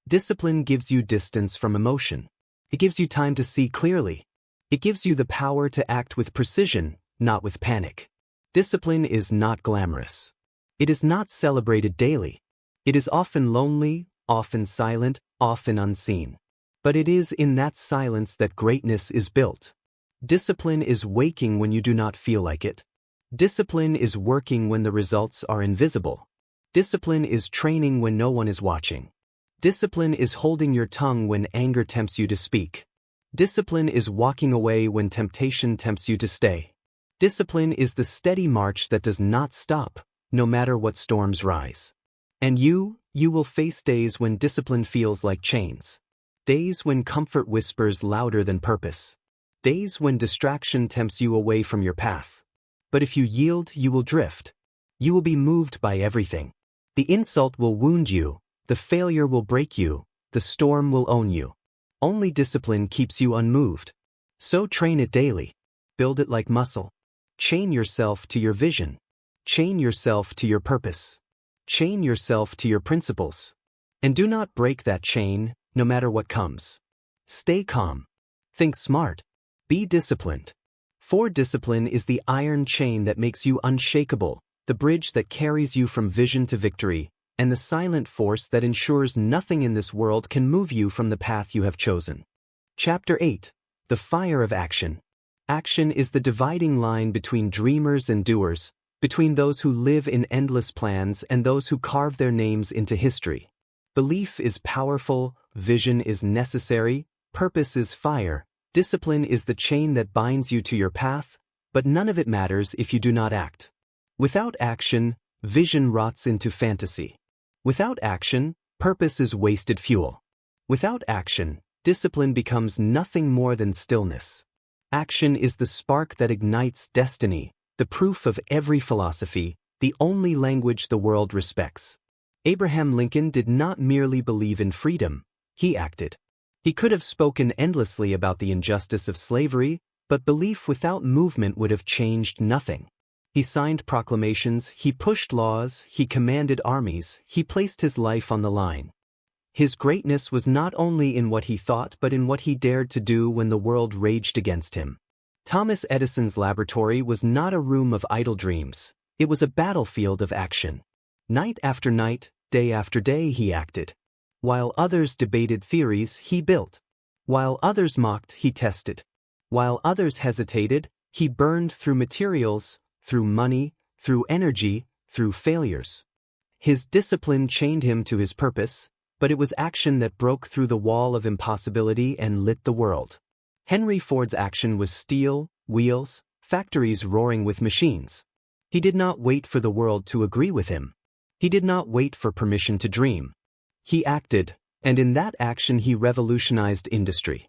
[SPEAKER 1] Discipline gives you distance from emotion. It gives you time to see clearly. It gives you the power to act with precision, not with panic. Discipline is not glamorous. It is not celebrated daily. It is often lonely, often silent, often unseen. But it is in that silence that greatness is built. Discipline is waking when you do not feel like it. Discipline is working when the results are invisible. Discipline is training when no one is watching. Discipline is holding your tongue when anger tempts you to speak. Discipline is walking away when temptation tempts you to stay. Discipline is the steady march that does not stop, no matter what storms rise. And you will face days when discipline feels like chains. Days when comfort whispers louder than purpose. Days when distraction tempts you away from your path. But if you yield, you will drift. You will be moved by everything. The insult will wound you, the failure will break you, the storm will own you. Only discipline keeps you unmoved. So train it daily. Build it like muscle. Chain yourself to your vision. Chain yourself to your purpose. Chain yourself to your principles. And do not break that chain, no matter what comes. Stay calm. Think smart. Be disciplined. For discipline is the iron chain that makes you unshakable, the bridge that carries you from vision to victory, and the silent force that ensures nothing in this world can move you from the path you have chosen. Chapter 8. The Fire of Action. Action is the dividing line between dreamers and doers, between those who live in endless plans and those who carve their names into history. Belief is powerful, vision is necessary, purpose is fire, discipline is the chain that binds you to your path, but none of it matters if you do not act. Without action, vision rots into fantasy. Without action, purpose is wasted fuel. Without action, discipline becomes nothing more than stillness. Action is the spark that ignites destiny, the proof of every philosophy, the only language the world respects. Abraham Lincoln did not merely believe in freedom, he acted. He could have spoken endlessly about the injustice of slavery, but belief without movement would have changed nothing. He signed proclamations, he pushed laws, he commanded armies, he placed his life on the line. His greatness was not only in what he thought but in what he dared to do when the world raged against him. Thomas Edison's laboratory was not a room of idle dreams, it was a battlefield of action. Night after night, day after day he acted. While others debated theories, he built. While others mocked, he tested. While others hesitated, he burned through materials, through money, through energy, through failures. His discipline chained him to his purpose, but it was action that broke through the wall of impossibility and lit the world. Henry Ford's action was steel, wheels, factories roaring with machines. He did not wait for the world to agree with him. He did not wait for permission to dream. He acted, and in that action he revolutionized industry.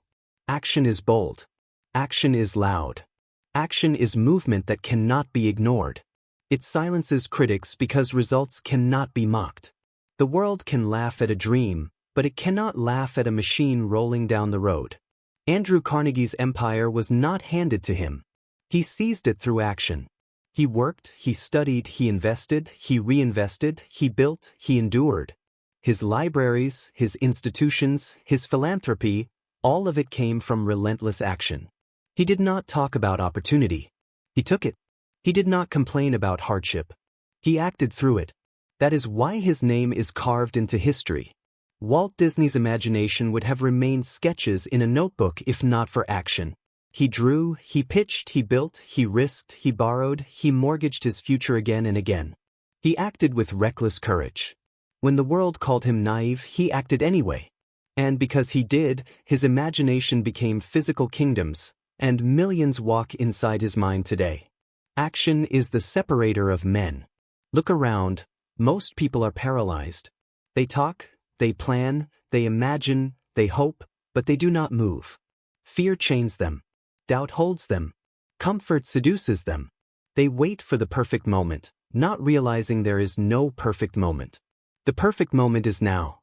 [SPEAKER 1] Action is bold. Action is loud. Action is movement that cannot be ignored. It silences critics because results cannot be mocked. The world can laugh at a dream, but it cannot laugh at a machine rolling down the road. Andrew Carnegie's empire was not handed to him. He seized it through action. He worked, he studied, he invested, he reinvested, he built, he endured. His libraries, his institutions, his philanthropy, all of it came from relentless action. He did not talk about opportunity. He took it. He did not complain about hardship. He acted through it. That is why his name is carved into history. Walt Disney's imagination would have remained sketches in a notebook if not for action. He drew, he pitched, he built, he risked, he borrowed, he mortgaged his future again and again. He acted with reckless courage. When the world called him naive, he acted anyway. And because he did, his imagination became physical kingdoms, and millions walk inside his mind today. Action is the separator of men. Look around, most people are paralyzed. They talk, they plan, they imagine, they hope, but they do not move. Fear chains them. Doubt holds them. Comfort seduces them. They wait for the perfect moment, not realizing there is no perfect moment. The perfect moment is now.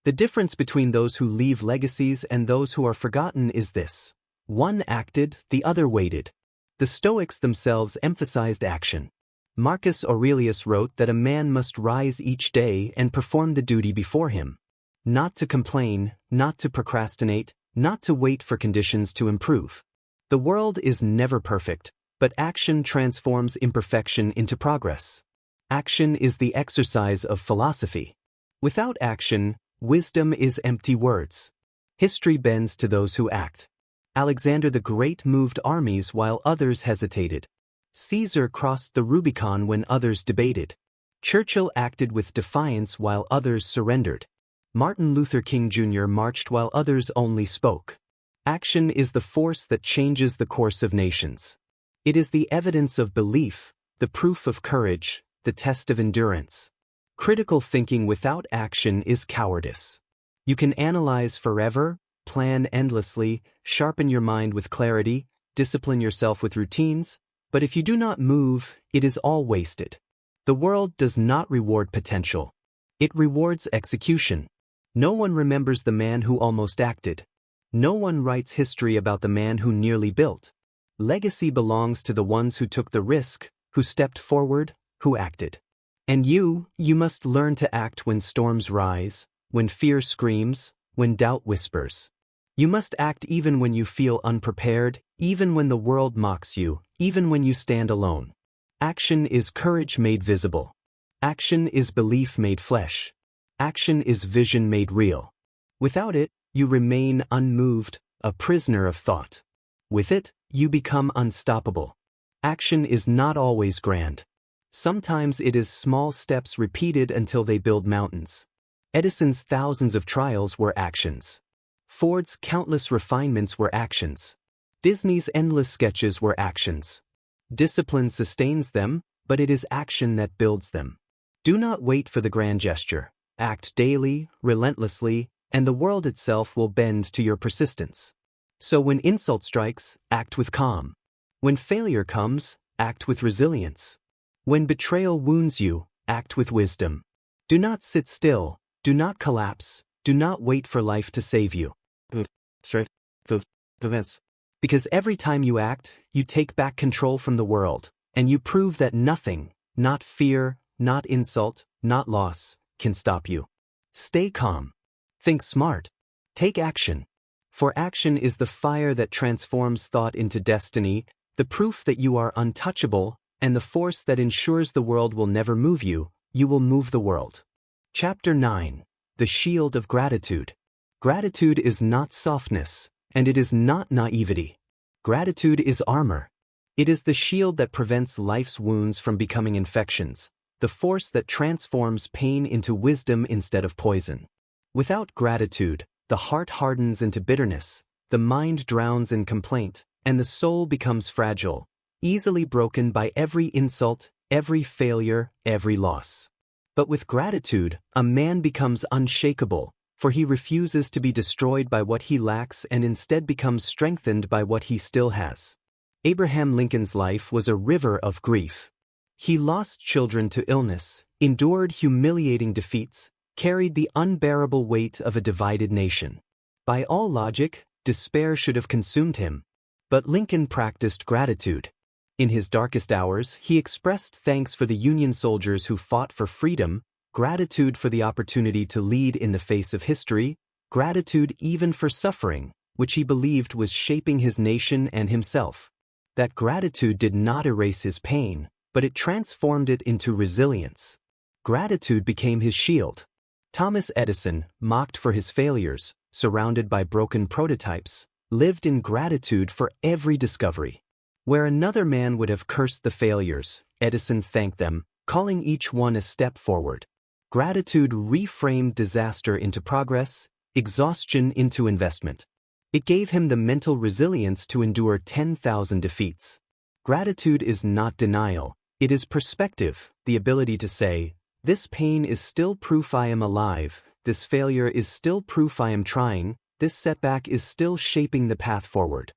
[SPEAKER 1] The difference between those who leave legacies and those who are forgotten is this. One acted, the other waited. The Stoics themselves emphasized action. Marcus Aurelius wrote that a man must rise each day and perform the duty before him. Not to complain, not to procrastinate, not to wait for conditions to improve. The world is never perfect, but action transforms imperfection into progress. Action is the exercise of philosophy. Without action, wisdom is empty words. History bends to those who act. Alexander the Great moved armies while others hesitated. Caesar crossed the Rubicon when others debated. Churchill acted with defiance while others surrendered. Martin Luther King Jr. marched while others only spoke. Action is the force that changes the course of nations. It is the evidence of belief, the proof of courage, the test of endurance. Critical thinking without action is cowardice. You can analyze forever, plan endlessly, sharpen your mind with clarity, discipline yourself with routines, but if you do not move, it is all wasted. The world does not reward potential. It rewards execution. No one remembers the man who almost acted. No one writes history about the man who nearly built. Legacy belongs to the ones who took the risk, who stepped forward, who acted. And you must learn to act when storms rise, when fear screams, when doubt whispers. You must act even when you feel unprepared, even when the world mocks you, even when you stand alone. Action is courage made visible. Action is belief made flesh. Action is vision made real. Without it, you remain unmoved, a prisoner of thought. With it, you become unstoppable. Action is not always grand. Sometimes it is small steps repeated until they build mountains. Edison's thousands of trials were actions. Ford's countless refinements were actions. Disney's endless sketches were actions. Discipline sustains them, but it is action that builds them. Do not wait for the grand gesture. Act daily, relentlessly, and the world itself will bend to your persistence. So when insult strikes, act with calm. When failure comes, act with resilience. When betrayal wounds you, act with wisdom. Do not sit still, do not collapse, do not wait for life to save you. events. Because every time you act, you take back control from the world, and you prove that nothing, not fear, not insult, not loss, can stop you. Stay calm. Think smart. Take action. For action is the fire that transforms thought into destiny, the proof that you are untouchable, and the force that ensures the world will never move you, you will move the world. Chapter 9. The Shield of Gratitude. Gratitude is not softness, and it is not naivety. Gratitude is armor. It is the shield that prevents life's wounds from becoming infections, the force that transforms pain into wisdom instead of poison. Without gratitude, the heart hardens into bitterness, the mind drowns in complaint, and the soul becomes fragile, easily broken by every insult, every failure, every loss. But with gratitude, a man becomes unshakable, for he refuses to be destroyed by what he lacks and instead becomes strengthened by what he still has. Abraham Lincoln's life was a river of grief. He lost children to illness, endured humiliating defeats, carried the unbearable weight of a divided nation. By all logic, despair should have consumed him. But Lincoln practiced gratitude. In his darkest hours, he expressed thanks for the Union soldiers who fought for freedom, gratitude for the opportunity to lead in the face of history, gratitude even for suffering, which he believed was shaping his nation and himself. That gratitude did not erase his pain, but it transformed it into resilience. Gratitude became his shield. Thomas Edison, mocked for his failures, surrounded by broken prototypes, lived in gratitude for every discovery. Where another man would have cursed the failures, Edison thanked them, calling each one a step forward. Gratitude reframed disaster into progress, exhaustion into investment. It gave him the mental resilience to endure 10,000 defeats. Gratitude is not denial, it is perspective, the ability to say, "This pain is still proof I am alive, this failure is still proof I am trying, this setback is still shaping the path forward."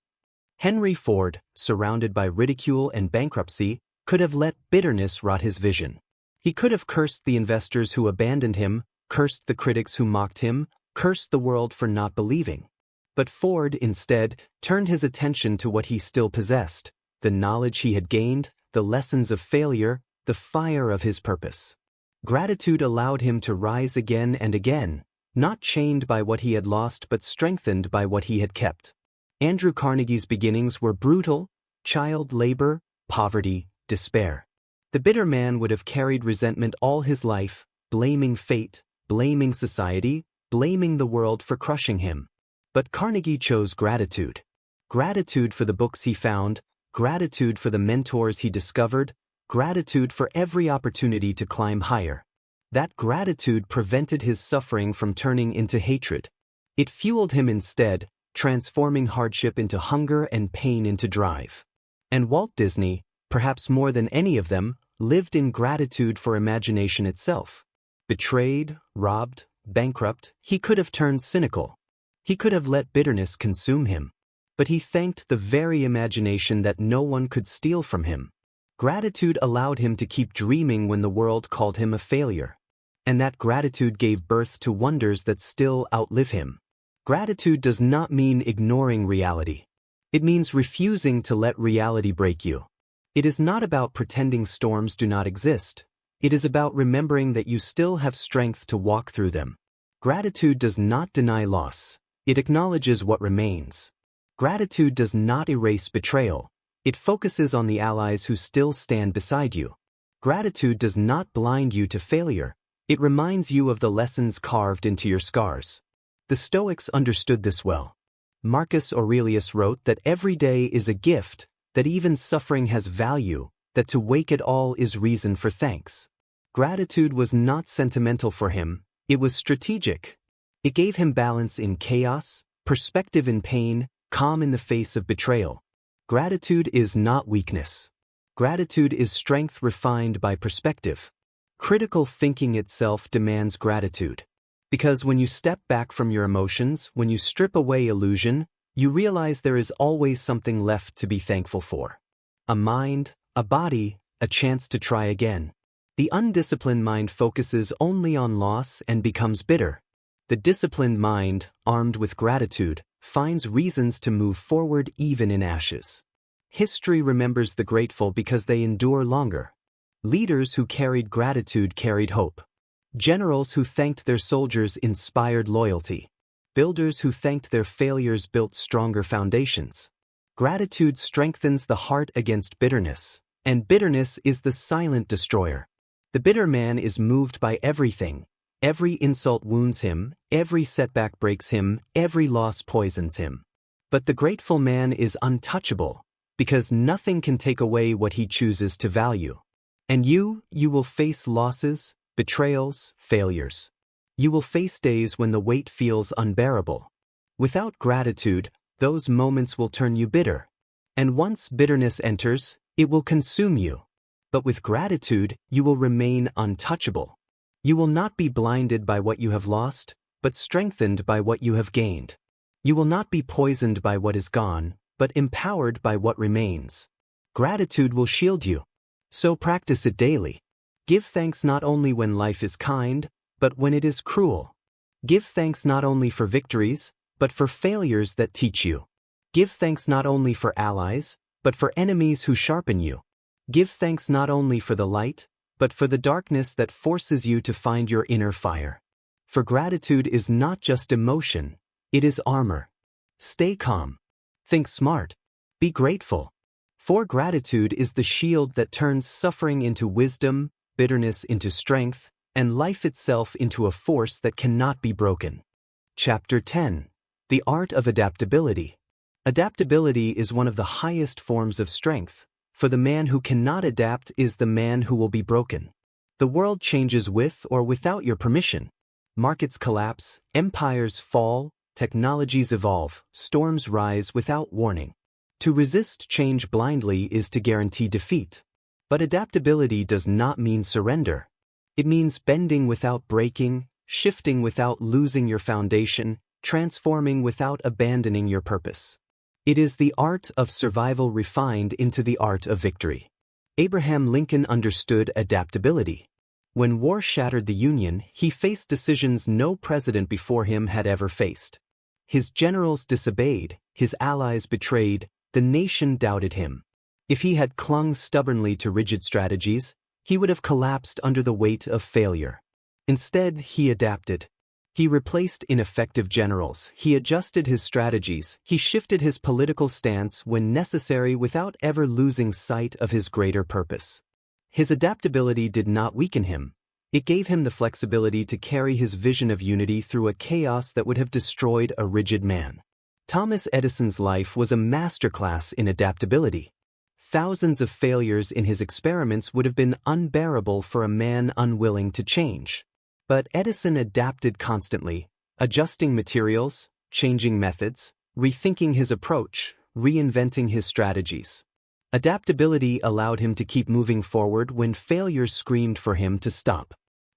[SPEAKER 1] Henry Ford, surrounded by ridicule and bankruptcy, could have let bitterness rot his vision. He could have cursed the investors who abandoned him, cursed the critics who mocked him, cursed the world for not believing. But Ford, instead, turned his attention to what he still possessed, the knowledge he had gained, the lessons of failure, the fire of his purpose. Gratitude allowed him to rise again and again, not chained by what he had lost but strengthened by what he had kept. Andrew Carnegie's beginnings were brutal: child labor, poverty, despair. The bitter man would have carried resentment all his life, blaming fate, blaming society, blaming the world for crushing him. But Carnegie chose gratitude. Gratitude for the books he found, gratitude for the mentors he discovered, gratitude for every opportunity to climb higher. That gratitude prevented his suffering from turning into hatred. It fueled him instead, transforming hardship into hunger and pain into drive. And Walt Disney, perhaps more than any of them, lived in gratitude for imagination itself. Betrayed, robbed, bankrupt, he could have turned cynical. He could have let bitterness consume him. But he thanked the very imagination that no one could steal from him. Gratitude allowed him to keep dreaming when the world called him a failure. And that gratitude gave birth to wonders that still outlive him. Gratitude does not mean ignoring reality. It means refusing to let reality break you. It is not about pretending storms do not exist. It is about remembering that you still have strength to walk through them. Gratitude does not deny loss. It acknowledges what remains. Gratitude does not erase betrayal. It focuses on the allies who still stand beside you. Gratitude does not blind you to failure. It reminds you of the lessons carved into your scars. The Stoics understood this well. Marcus Aurelius wrote that every day is a gift, that even suffering has value, that to wake at all is reason for thanks. Gratitude was not sentimental for him, it was strategic. It gave him balance in chaos, perspective in pain, calm in the face of betrayal. Gratitude is not weakness. Gratitude is strength refined by perspective. Critical thinking itself demands gratitude. Because when you step back from your emotions, when you strip away illusion, you realize there is always something left to be thankful for. A mind, a body, a chance to try again. The undisciplined mind focuses only on loss and becomes bitter. The disciplined mind, armed with gratitude, finds reasons to move forward even in ashes. History remembers the grateful because they endure longer. Leaders who carried gratitude carried hope. Generals who thanked their soldiers inspired loyalty. Builders who thanked their failures built stronger foundations. Gratitude strengthens the heart against bitterness, and bitterness is the silent destroyer. The bitter man is moved by everything. Every insult wounds him, every setback breaks him, every loss poisons him. But the grateful man is untouchable, because nothing can take away what he chooses to value. And you will face losses, betrayals, failures. You will face days when the weight feels unbearable. Without gratitude, those moments will turn you bitter. And once bitterness enters, it will consume you. But with gratitude, you will remain untouchable. You will not be blinded by what you have lost, but strengthened by what you have gained. You will not be poisoned by what is gone, but empowered by what remains. Gratitude will shield you. So practice it daily. Give thanks not only when life is kind, but when it is cruel. Give thanks not only for victories, but for failures that teach you. Give thanks not only for allies, but for enemies who sharpen you. Give thanks not only for the light, but for the darkness that forces you to find your inner fire. For gratitude is not just emotion, it is armor. Stay calm. Think smart. Be grateful. For gratitude is the shield that turns suffering into wisdom, bitterness into strength, and life itself into a force that cannot be broken. Chapter 10. The Art of Adaptability. Adaptability is one of the highest forms of strength. For the man who cannot adapt is the man who will be broken. The world changes with or without your permission. Markets collapse, empires fall, technologies evolve, storms rise without warning. To resist change blindly is to guarantee defeat. But adaptability does not mean surrender. It means bending without breaking, shifting without losing your foundation, transforming without abandoning your purpose. It is the art of survival refined into the art of victory. Abraham Lincoln understood adaptability. When war shattered the Union, he faced decisions no president before him had ever faced. His generals disobeyed, his allies betrayed, the nation doubted him. If he had clung stubbornly to rigid strategies, he would have collapsed under the weight of failure. Instead, he adapted. He replaced ineffective generals, he adjusted his strategies, he shifted his political stance when necessary without ever losing sight of his greater purpose. His adaptability did not weaken him. It gave him the flexibility to carry his vision of unity through a chaos that would have destroyed a rigid man. Thomas Edison's life was a masterclass in adaptability. Thousands of failures in his experiments would have been unbearable for a man unwilling to change. But Edison adapted constantly, adjusting materials, changing methods, rethinking his approach, reinventing his strategies. Adaptability allowed him to keep moving forward when failure screamed for him to stop.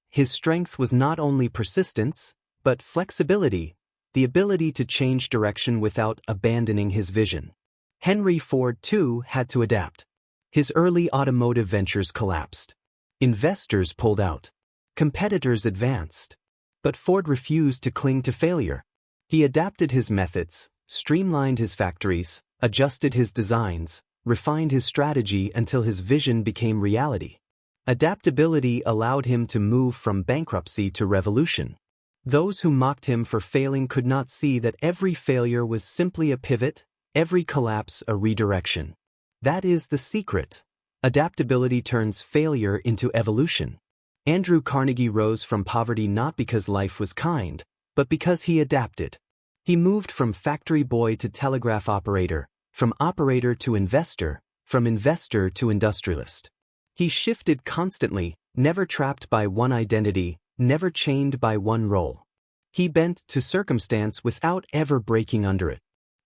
[SPEAKER 1] His strength was not only persistence, but flexibility, the ability to change direction without abandoning his vision. Henry Ford, too, had to adapt. His early automotive ventures collapsed. Investors pulled out. Competitors advanced. But Ford refused to cling to failure. He adapted his methods, streamlined his factories, adjusted his designs, refined his strategy until his vision became reality. Adaptability allowed him to move from bankruptcy to revolution. Those who mocked him for failing could not see that every failure was simply a pivot, every collapse a redirection. That is the secret. Adaptability turns failure into evolution. Andrew Carnegie rose from poverty not because life was kind, but because he adapted. He moved from factory boy to telegraph operator, from operator to investor, from investor to industrialist. He shifted constantly, never trapped by one identity, never chained by one role. He bent to circumstance without ever breaking under it.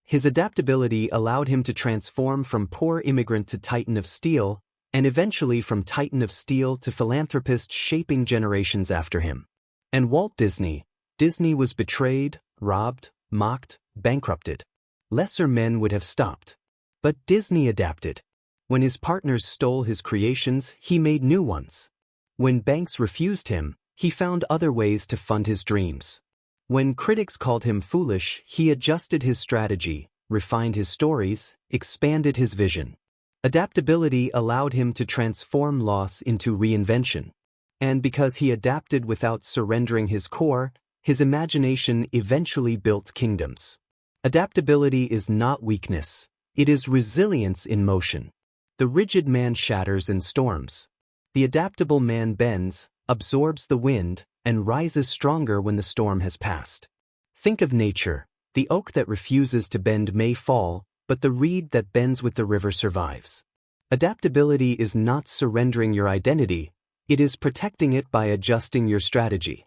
[SPEAKER 1] His adaptability allowed him to transform from poor immigrant to titan of steel, and eventually from titan of steel to philanthropist shaping generations after him. And Walt Disney was betrayed, robbed, mocked, bankrupted. Lesser men would have stopped. But Disney adapted. When his partners stole his creations, he made new ones. When banks refused him, he found other ways to fund his dreams. When critics called him foolish, he adjusted his strategy, refined his stories, expanded his vision. Adaptability allowed him to transform loss into reinvention. And because he adapted without surrendering his core, his imagination eventually built kingdoms. Adaptability is not weakness, it is resilience in motion. The rigid man shatters in storms. The adaptable man bends, absorbs the wind, and rises stronger when the storm has passed. Think of nature. The oak that refuses to bend may fall, but the reed that bends with the river survives. Adaptability is not surrendering your identity, it is protecting it by adjusting your strategy.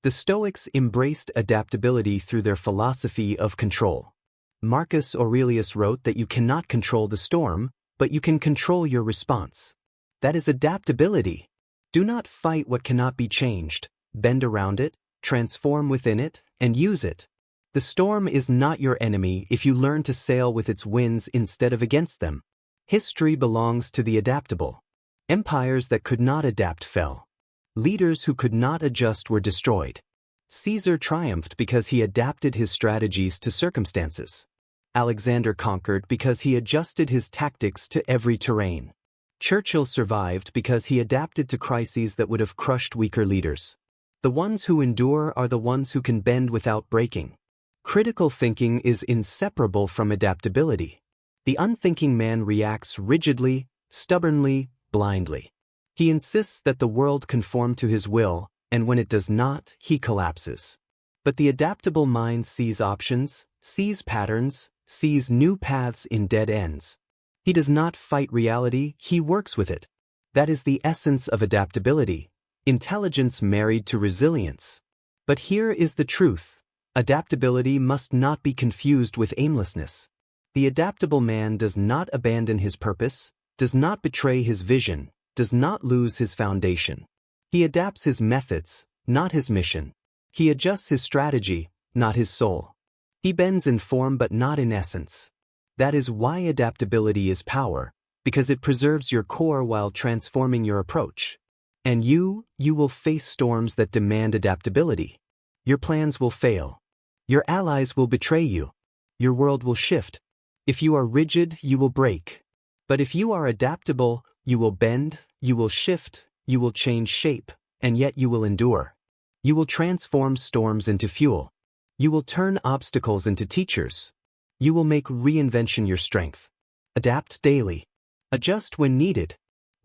[SPEAKER 1] The Stoics embraced adaptability through their philosophy of control. Marcus Aurelius wrote that you cannot control the storm, but you can control your response. That is adaptability. Do not fight what cannot be changed, bend around it, transform within it, and use it. The storm is not your enemy if you learn to sail with its winds instead of against them. History belongs to the adaptable. Empires that could not adapt fell. Leaders who could not adjust were destroyed. Caesar triumphed because he adapted his strategies to circumstances. Alexander conquered because he adjusted his tactics to every terrain. Churchill survived because he adapted to crises that would have crushed weaker leaders. The ones who endure are the ones who can bend without breaking. Critical thinking is inseparable from adaptability. The unthinking man reacts rigidly, stubbornly, blindly. He insists that the world conform to his will, and when it does not, he collapses. But the adaptable mind sees options, sees patterns, sees new paths in dead ends. He does not fight reality, he works with it. That is the essence of adaptability, intelligence married to resilience. But here is the truth. Adaptability must not be confused with aimlessness. The adaptable man does not abandon his purpose, does not betray his vision, does not lose his foundation. He adapts his methods, not his mission. He adjusts his strategy, not his soul. He bends in form but not in essence. That is why adaptability is power, because it preserves your core while transforming your approach. And you will face storms that demand adaptability. Your plans will fail. Your allies will betray you. Your world will shift. If you are rigid, you will break. But if you are adaptable, you will bend, you will shift, you will change shape, and yet you will endure. You will transform storms into fuel. You will turn obstacles into teachers. You will make reinvention your strength. Adapt daily. Adjust when needed.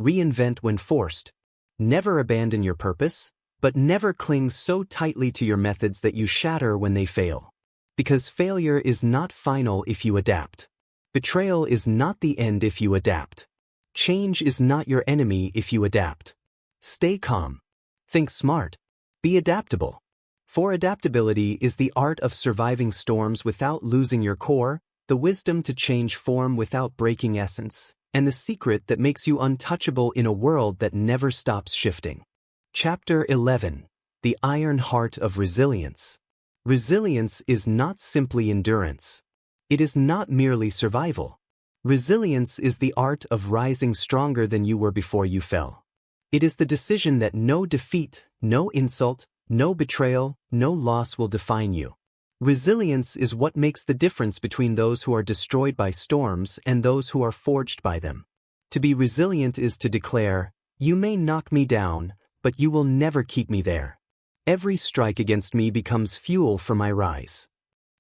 [SPEAKER 1] Reinvent when forced. Never abandon your purpose, but never cling so tightly to your methods that you shatter when they fail. Because failure is not final if you adapt. Betrayal is not the end if you adapt. Change is not your enemy if you adapt. Stay calm. Think smart. Be adaptable. For adaptability is the art of surviving storms without losing your core, the wisdom to change form without breaking essence, and the secret that makes you untouchable in a world that never stops shifting. Chapter 11. The Iron Heart of Resilience. Resilience is not simply endurance. It is not merely survival. Resilience is the art of rising stronger than you were before you fell. It is the decision that no defeat, no insult, no betrayal, no loss will define you. Resilience is what makes the difference between those who are destroyed by storms and those who are forged by them. To be resilient is to declare, "You may knock me down, but you will never keep me there. Every strike against me becomes fuel for my rise."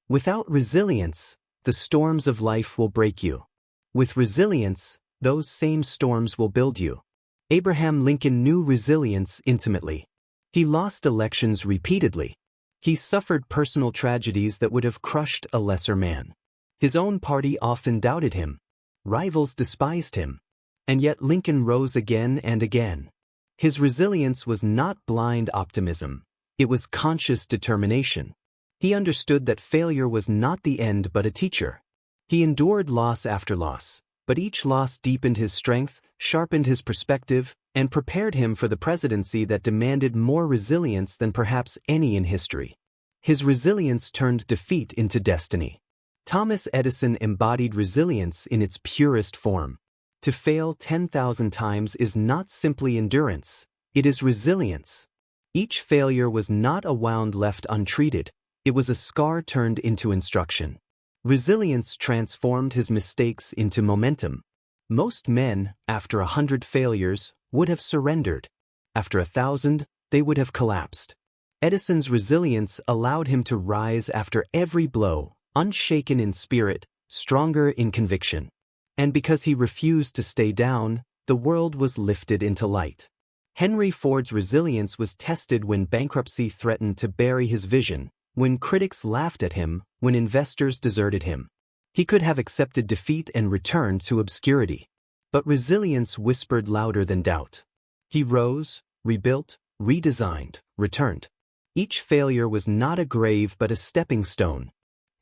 [SPEAKER 1] Without resilience, the storms of life will break you. With resilience, those same storms will build you. Abraham Lincoln knew resilience intimately. He lost elections repeatedly. He suffered personal tragedies that would have crushed a lesser man. His own party often doubted him. Rivals despised him. And yet Lincoln rose again and again. His resilience was not blind optimism. It was conscious determination. He understood that failure was not the end but a teacher. He endured loss after loss, but each loss deepened his strength, sharpened his perspective, and prepared him for the presidency that demanded more resilience than perhaps any in history. His resilience turned defeat into destiny. Thomas Edison embodied resilience in its purest form. To fail 10,000 times is not simply endurance, it is resilience. Each failure was not a wound left untreated, It was a scar turned into instruction. Resilience transformed his mistakes into momentum. Most men, after 100 failures, would have surrendered. After 1,000, they would have collapsed. Edison's resilience allowed him to rise after every blow, unshaken in spirit, stronger in conviction. And because he refused to stay down, the world was lifted into light. Henry Ford's resilience was tested when bankruptcy threatened to bury his vision, when critics laughed at him, when investors deserted him. He could have accepted defeat and returned to obscurity. But resilience whispered louder than doubt. He rose, rebuilt, redesigned, returned. Each failure was not a grave but a stepping stone.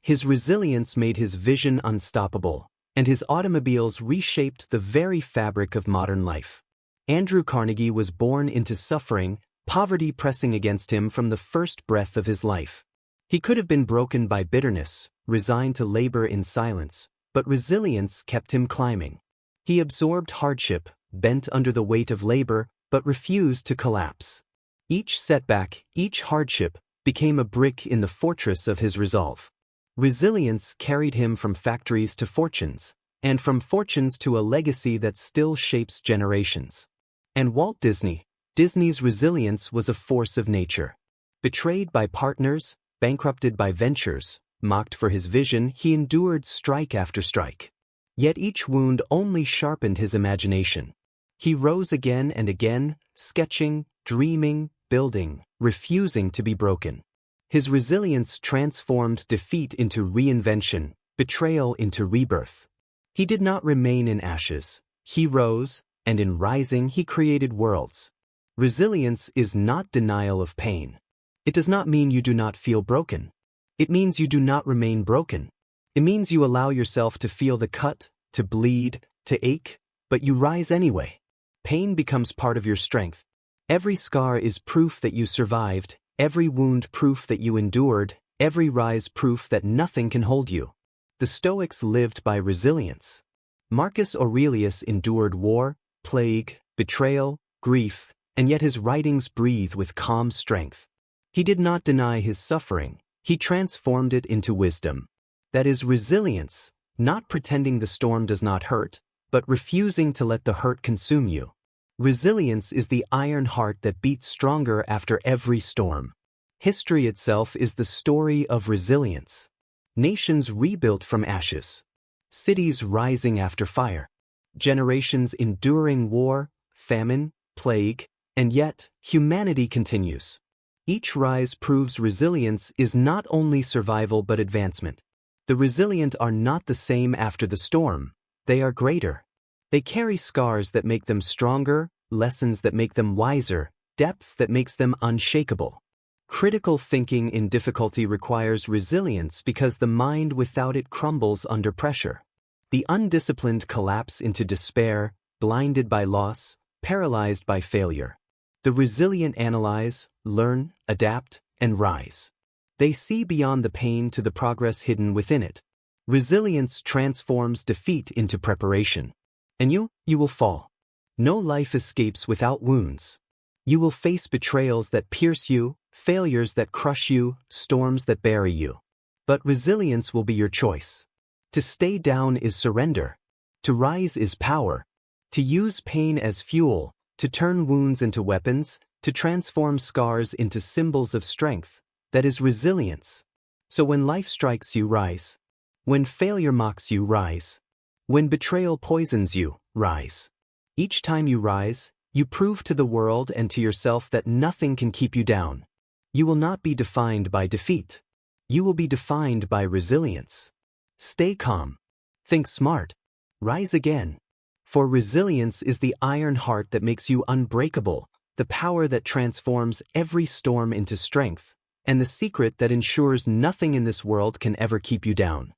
[SPEAKER 1] His resilience made his vision unstoppable, and his automobiles reshaped the very fabric of modern life. Andrew Carnegie was born into suffering, poverty pressing against him from the first breath of his life. He could have been broken by bitterness, resigned to labor in silence, but resilience kept him climbing. He absorbed hardship, bent under the weight of labor, but refused to collapse. Each setback, each hardship, became a brick in the fortress of his resolve. Resilience carried him from factories to fortunes, and from fortunes to a legacy that still shapes generations. And Walt Disney's resilience was a force of nature. Betrayed by partners, bankrupted by ventures, mocked for his vision, he endured strike after strike. Yet each wound only sharpened his imagination. He rose again and again, sketching, dreaming, building, refusing to be broken. His resilience transformed defeat into reinvention, betrayal into rebirth. He did not remain in ashes. He rose, and in rising he created worlds. Resilience is not denial of pain. It does not mean you do not feel broken. It means you do not remain broken. It means you allow yourself to feel the cut, to bleed, to ache, but you rise anyway. Pain becomes part of your strength. Every scar is proof that you survived, every wound proof that you endured, every rise proof that nothing can hold you. The Stoics lived by resilience. Marcus Aurelius endured war, plague, betrayal, grief, and yet his writings breathe with calm strength. He did not deny his suffering, he transformed it into wisdom. That is resilience, not pretending the storm does not hurt, but refusing to let the hurt consume you. Resilience is the iron heart that beats stronger after every storm. History itself is the story of resilience. Nations rebuilt from ashes. Cities rising after fire. Generations enduring war, famine, plague, and yet humanity continues. Each rise proves resilience is not only survival but advancement. The resilient are not the same after the storm, they are greater. They carry scars that make them stronger, lessons that make them wiser, depth that makes them unshakable. Critical thinking in difficulty requires resilience because the mind without it crumbles under pressure. The undisciplined collapse into despair, blinded by loss, paralyzed by failure. The resilient analyze, learn, adapt, and rise. They see beyond the pain to the progress hidden within it. Resilience transforms defeat into preparation. And you will fall. No life escapes without wounds. You will face betrayals that pierce you, failures that crush you, storms that bury you. But resilience will be your choice. To stay down is surrender. To rise is power. To use pain as fuel, to turn wounds into weapons, to transform scars into symbols of strength, that is resilience. So when life strikes you, rise. When failure mocks you, rise. When betrayal poisons you, rise. Each time you rise, you prove to the world and to yourself that nothing can keep you down. You will not be defined by defeat. You will be defined by resilience. Stay calm. Think smart. Rise again. For resilience is the iron heart that makes you unbreakable, the power that transforms every storm into strength, and the secret that ensures nothing in this world can ever keep you down.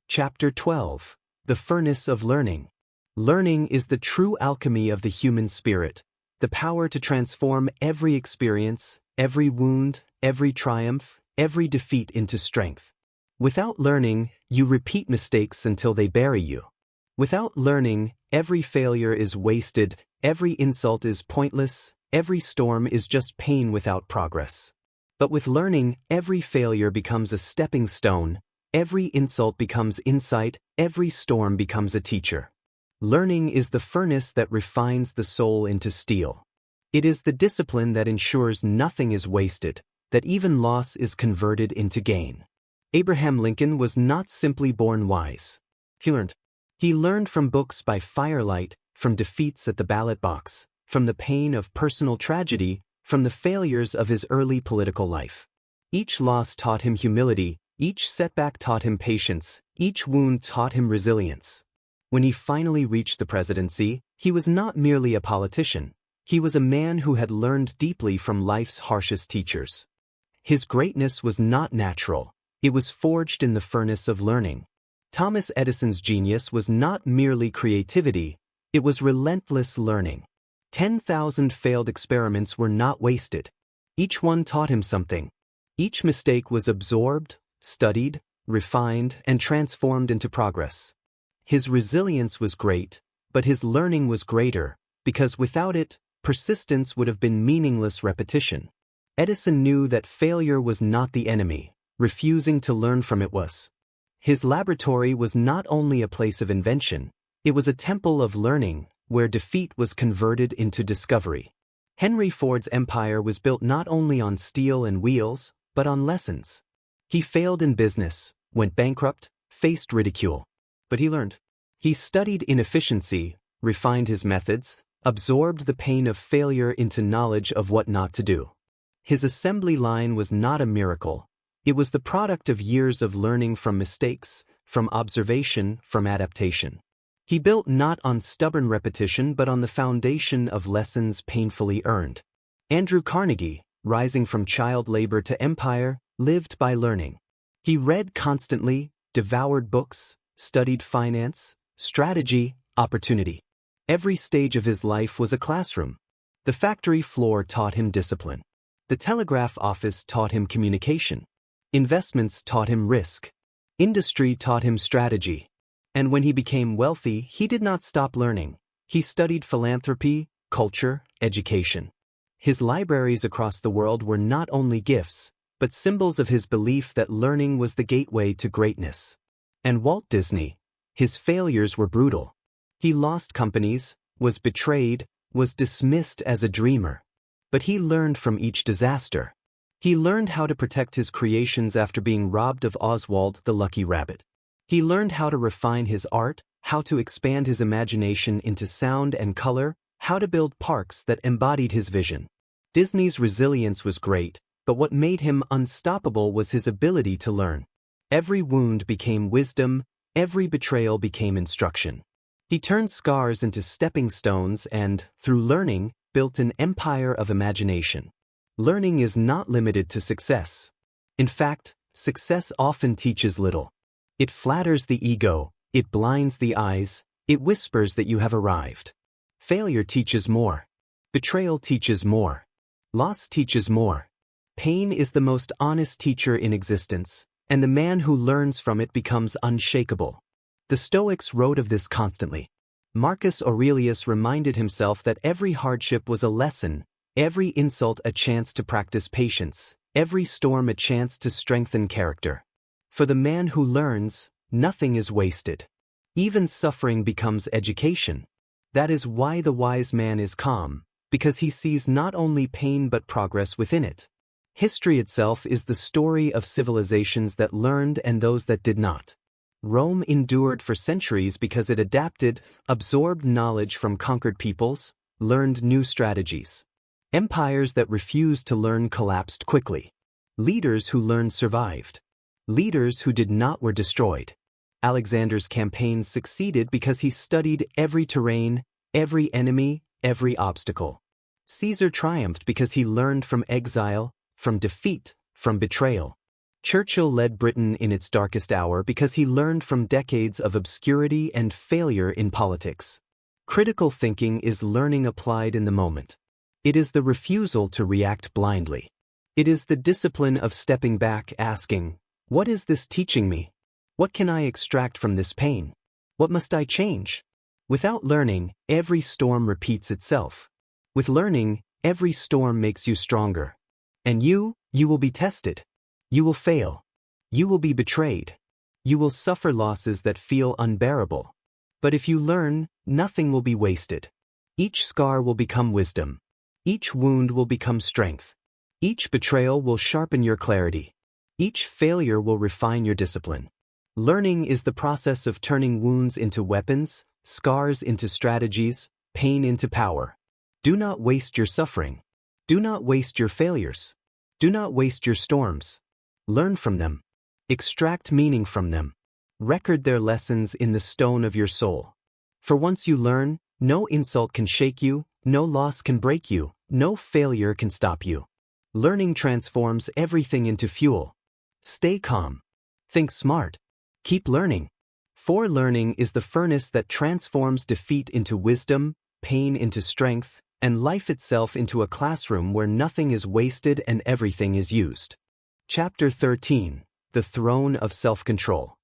[SPEAKER 1] Chapter 12. The Furnace of Learning. Learning is the true alchemy of the human spirit, the power to transform every experience, every wound, every triumph, every defeat into strength. Without learning, you repeat mistakes until they bury you. Without learning, every failure is wasted, every insult is pointless, every storm is just pain without progress. But with learning, every failure becomes a stepping stone, every insult becomes insight, every storm becomes a teacher. Learning is the furnace that refines the soul into steel. It is the discipline that ensures nothing is wasted, that even loss is converted into gain. Abraham Lincoln was not simply born wise. He learned. He learned from books by firelight, from defeats at the ballot box, from the pain of personal tragedy, from the failures of his early political life. Each loss taught him humility, each setback taught him patience, each wound taught him resilience. When he finally reached the presidency, he was not merely a politician. He was a man who had learned deeply from life's harshest teachers. His greatness was not natural. It was forged in the furnace of learning. Thomas Edison's genius was not merely creativity, it was relentless learning. 10,000 failed experiments were not wasted. Each one taught him something. Each mistake was absorbed, studied, refined, and transformed into progress. His resilience was great, but his learning was greater, because without it, persistence would have been meaningless repetition. Edison knew that failure was not the enemy, refusing to learn from it was. His laboratory was not only a place of invention, it was a temple of learning, where defeat was converted into discovery. Henry Ford's empire was built not only on steel and wheels, but on lessons. He failed in business, went bankrupt, faced ridicule. But he learned. He studied inefficiency, refined his methods, absorbed the pain of failure into knowledge of what not to do. His assembly line was not a miracle. It was the product of years of learning from mistakes, from observation, from adaptation. He built not on stubborn repetition but on the foundation of lessons painfully earned. Andrew Carnegie, rising from child labor to empire, lived by learning. He read constantly, devoured books, studied finance, strategy, opportunity. Every stage of his life was a classroom. The factory floor taught him discipline. The telegraph office taught him communication. Investments taught him risk. Industry taught him strategy. And when he became wealthy, he did not stop learning. He studied philanthropy, culture, education. His libraries across the world were not only gifts, but symbols of his belief that learning was the gateway to greatness. And Walt Disney, his failures were brutal. He lost companies, was betrayed, was dismissed as a dreamer. But he learned from each disaster. He learned how to protect his creations after being robbed of Oswald the Lucky Rabbit. He learned how to refine his art, how to expand his imagination into sound and color, how to build parks that embodied his vision. Disney's resilience was great, but what made him unstoppable was his ability to learn. Every wound became wisdom, every betrayal became instruction. He turned scars into stepping stones and, through learning, built an empire of imagination. Learning is not limited to success. In fact, success often teaches little. It flatters the ego, it blinds the eyes, it whispers that you have arrived. Failure teaches more. Betrayal teaches more. Loss teaches more. Pain is the most honest teacher in existence, and the man who learns from it becomes unshakable. The Stoics wrote of this constantly. Marcus Aurelius reminded himself that every hardship was a lesson, every insult a chance to practice patience, every storm a chance to strengthen character. For the man who learns, nothing is wasted. Even suffering becomes education. That is why the wise man is calm, because he sees not only pain but progress within it. History itself is the story of civilizations that learned and those that did not. Rome endured for centuries because it adapted, absorbed knowledge from conquered peoples, learned new strategies. Empires that refused to learn collapsed quickly. Leaders who learned survived. Leaders who did not were destroyed. Alexander's campaigns succeeded because he studied every terrain, every enemy, every obstacle. Caesar triumphed because he learned from exile, from defeat, from betrayal. Churchill led Britain in its darkest hour because he learned from decades of obscurity and failure in politics. Critical thinking is learning applied in the moment. It is the refusal to react blindly. It is the discipline of stepping back, asking, "What is this teaching me? What can I extract from this pain? What must I change?" Without learning, every storm repeats itself. With learning, every storm makes you stronger. And you, You will be tested. You will fail. You will be betrayed. You will suffer losses that feel unbearable. But if you learn, nothing will be wasted. Each scar will become wisdom. Each wound will become strength. Each betrayal will sharpen your clarity. Each failure will refine your discipline. Learning is the process of turning wounds into weapons, scars into strategies, pain into power. Do not waste your suffering. Do not waste your failures. Do not waste your storms. Learn from them. Extract meaning from them. Record their lessons in the stone of your soul. For once you learn, no insult can shake you, no loss can break you, no failure can stop you. Learning transforms everything into fuel. Stay calm. Think smart. Keep learning. For learning is the furnace that transforms defeat into wisdom, pain into strength, and life itself into a classroom where nothing is wasted and everything is used. Chapter 13. The Throne of Self-Control.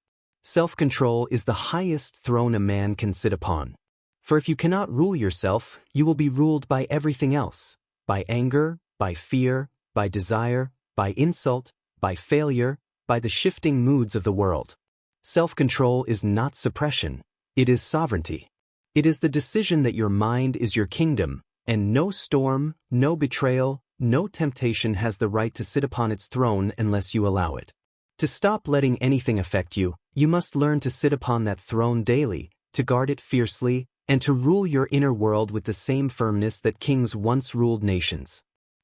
[SPEAKER 1] Self-control is the highest throne a man can sit upon. For if you cannot rule yourself, you will be ruled by everything else, by anger, by fear, by desire, by insult, by failure, by the shifting moods of the world. Self-control is not suppression, it is sovereignty. It is the decision that your mind is your kingdom, and no storm, no betrayal, no temptation has the right to sit upon its throne unless you allow it. To stop letting anything affect you, you must learn to sit upon that throne daily, to guard it fiercely, and to rule your inner world with the same firmness that kings once ruled nations.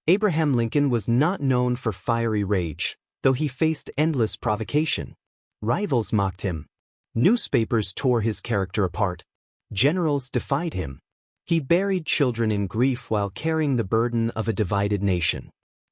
[SPEAKER 1] Abraham Lincoln was not known for fiery rage, though he faced endless provocation. Rivals mocked him. Newspapers tore his character apart. Generals defied him. He buried children in grief while carrying the burden of a divided nation.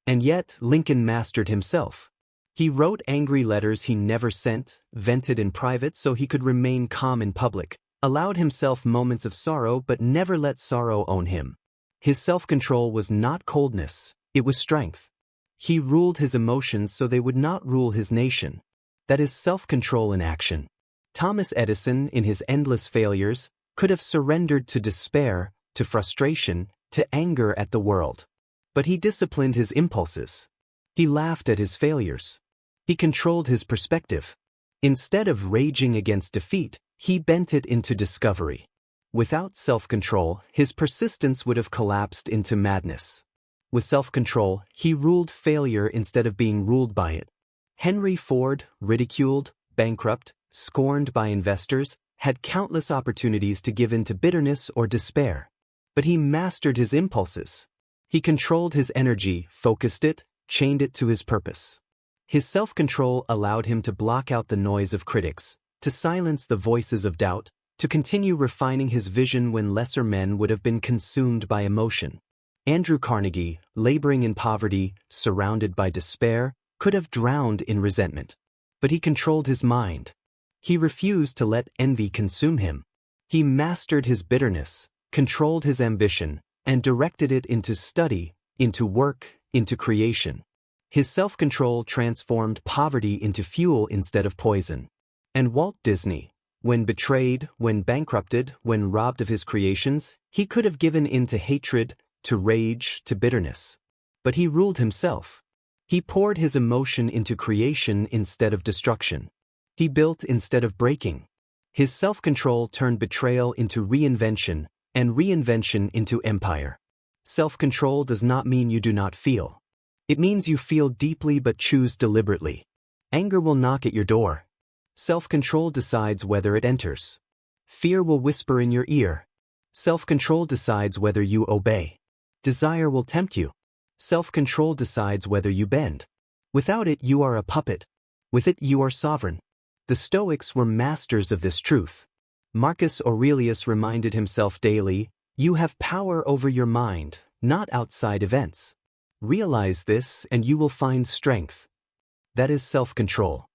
[SPEAKER 1] And yet, Lincoln mastered himself. He wrote angry letters he never sent, vented in private so he could remain calm in public, allowed himself moments of sorrow but never let sorrow own him. His self-control was not coldness, it was strength. He ruled his emotions so they would not rule his nation. That is self-control in action. Thomas Edison, in his endless failures, could have surrendered to despair, to frustration, to anger at the world. But he disciplined his impulses. He laughed at his failures. He controlled his perspective. Instead of raging against defeat, he bent it into discovery. Without self-control, his persistence would have collapsed into madness. With self-control, he ruled failure instead of being ruled by it. Henry Ford, ridiculed, bankrupt, scorned by investors, had countless opportunities to give in to bitterness or despair. But he mastered his impulses. He controlled his energy, focused it, chained it to his purpose. His self-control allowed him to block out the noise of critics, to silence the voices of doubt, to continue refining his vision when lesser men would have been consumed by emotion. Andrew Carnegie, laboring in poverty, surrounded by despair, could have drowned in resentment. But he controlled his mind. He refused to let envy consume him. He mastered his bitterness, controlled his ambition, and directed it into study, into work, into creation. His self-control transformed poverty into fuel instead of poison. And Walt Disney, when betrayed, when bankrupted, when robbed of his creations, he could have given in to hatred, to rage, to bitterness. But he ruled himself. He poured his emotion into creation instead of destruction. He built instead of breaking. His self-control turned betrayal into reinvention, and reinvention into empire. Self-control does not mean you do not feel. It means you feel deeply but choose deliberately. Anger will knock at your door. Self-control decides whether it enters. Fear will whisper in your ear. Self-control decides whether you obey. Desire will tempt you. Self-control decides whether you bend. Without it, you are a puppet. With it, you are sovereign. The Stoics were masters of this truth. Marcus Aurelius reminded himself daily, "You have power over your mind, not outside events. Realize this and you will find strength." That is self-control.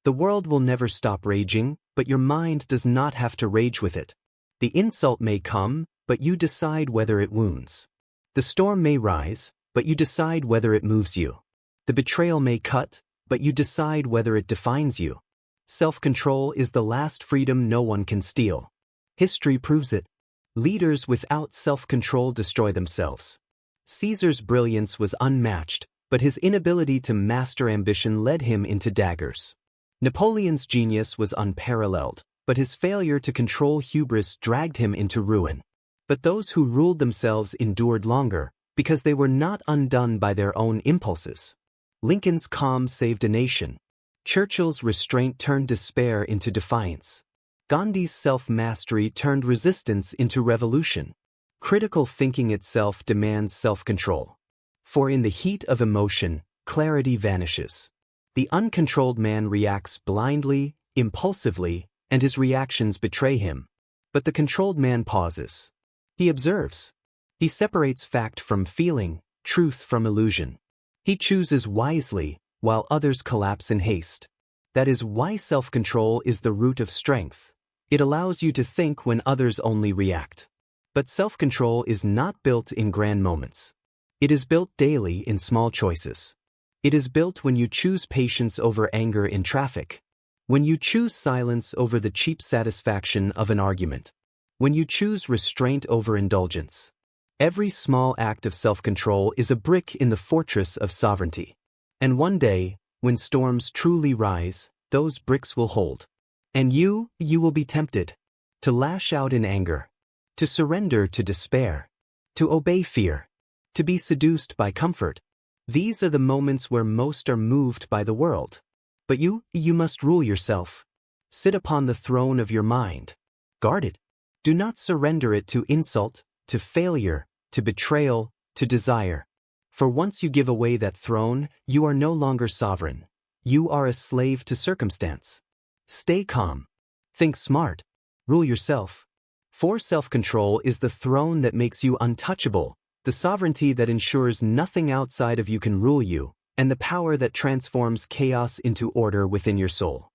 [SPEAKER 1] The world will never stop raging, but your mind does not have to rage with it. The insult may come, but you decide whether it wounds. The storm may rise, but you decide whether it moves you. The betrayal may cut, but you decide whether it defines you. Self-control is the last freedom no one can steal. History proves it. Leaders without self-control destroy themselves. Caesar's brilliance was unmatched, but his inability to master ambition led him into daggers. Napoleon's genius was unparalleled, but his failure to control hubris dragged him into ruin. But those who ruled themselves endured longer, because they were not undone by their own impulses. Lincoln's calm saved a nation. Churchill's restraint turned despair into defiance. Gandhi's self-mastery turned resistance into revolution. Critical thinking itself demands self-control. For in the heat of emotion, clarity vanishes. The uncontrolled man reacts blindly, impulsively, and his reactions betray him. But the controlled man pauses. He observes. He separates fact from feeling, truth from illusion. He chooses wisely, while others collapse in haste. That is why self-control is the root of strength. It allows you to think when others only react. But self-control is not built in grand moments. It is built daily in small choices. It is built when you choose patience over anger in traffic. When you choose silence over the cheap satisfaction of an argument. When you choose restraint over indulgence. Every small act of self-control is a brick in the fortress of sovereignty. And one day, when storms truly rise, those bricks will hold. And you will be tempted to lash out in anger, to surrender to despair, to obey fear, to be seduced by comfort. These are the moments where most are moved by the world. But you must rule yourself. Sit upon the throne of your mind. Guard it. Do not surrender it to insult, to failure, to betrayal, to desire. For once you give away that throne, you are no longer sovereign. You are a slave to circumstance. Stay calm. Think smart. Rule yourself. For self-control is the throne that makes you untouchable, the sovereignty that ensures nothing outside of you can rule you, and the power that transforms chaos into order within your soul.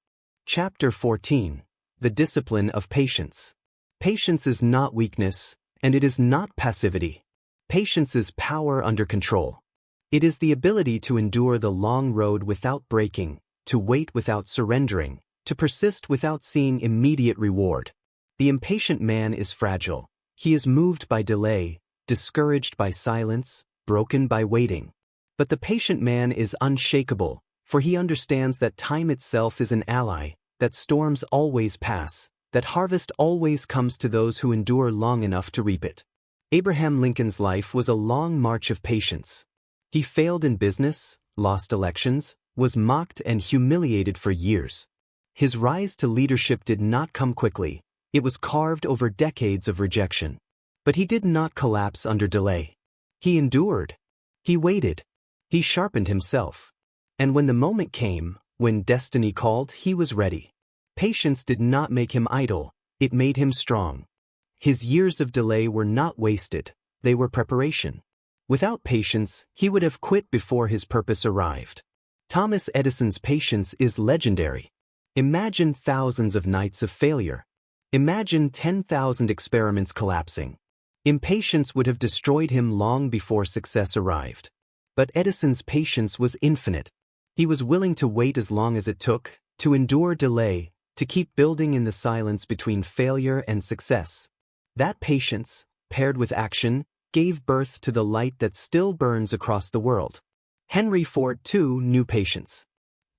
[SPEAKER 1] Chapter 14. The Discipline of Patience. Patience is not weakness, and it is not passivity. Patience is power under control. It is the ability to endure the long road without breaking, to wait without surrendering, to persist without seeing immediate reward. The impatient man is fragile. He is moved by delay, discouraged by silence, broken by waiting. But the patient man is unshakable, for he understands that time itself is an ally, that storms always pass, that harvest always comes to those who endure long enough to reap it. Abraham Lincoln's life was a long march of patience. He failed in business, lost elections, was mocked and humiliated for years. His rise to leadership did not come quickly. It was carved over decades of rejection. But he did not collapse under delay. He endured. He waited. He sharpened himself. And when the moment came, when destiny called, he was ready. Patience did not make him idle. It made him strong. His years of delay were not wasted. They were preparation. Without patience, he would have quit before his purpose arrived. Thomas Edison's patience is legendary. Imagine thousands of nights of failure. Imagine 10,000 experiments collapsing. Impatience would have destroyed him long before success arrived. But Edison's patience was infinite. He was willing to wait as long as it took, to endure delay, to keep building in the silence between failure and success. That patience, paired with action, gave birth to the light that still burns across the world. Henry Ford, too, knew patience.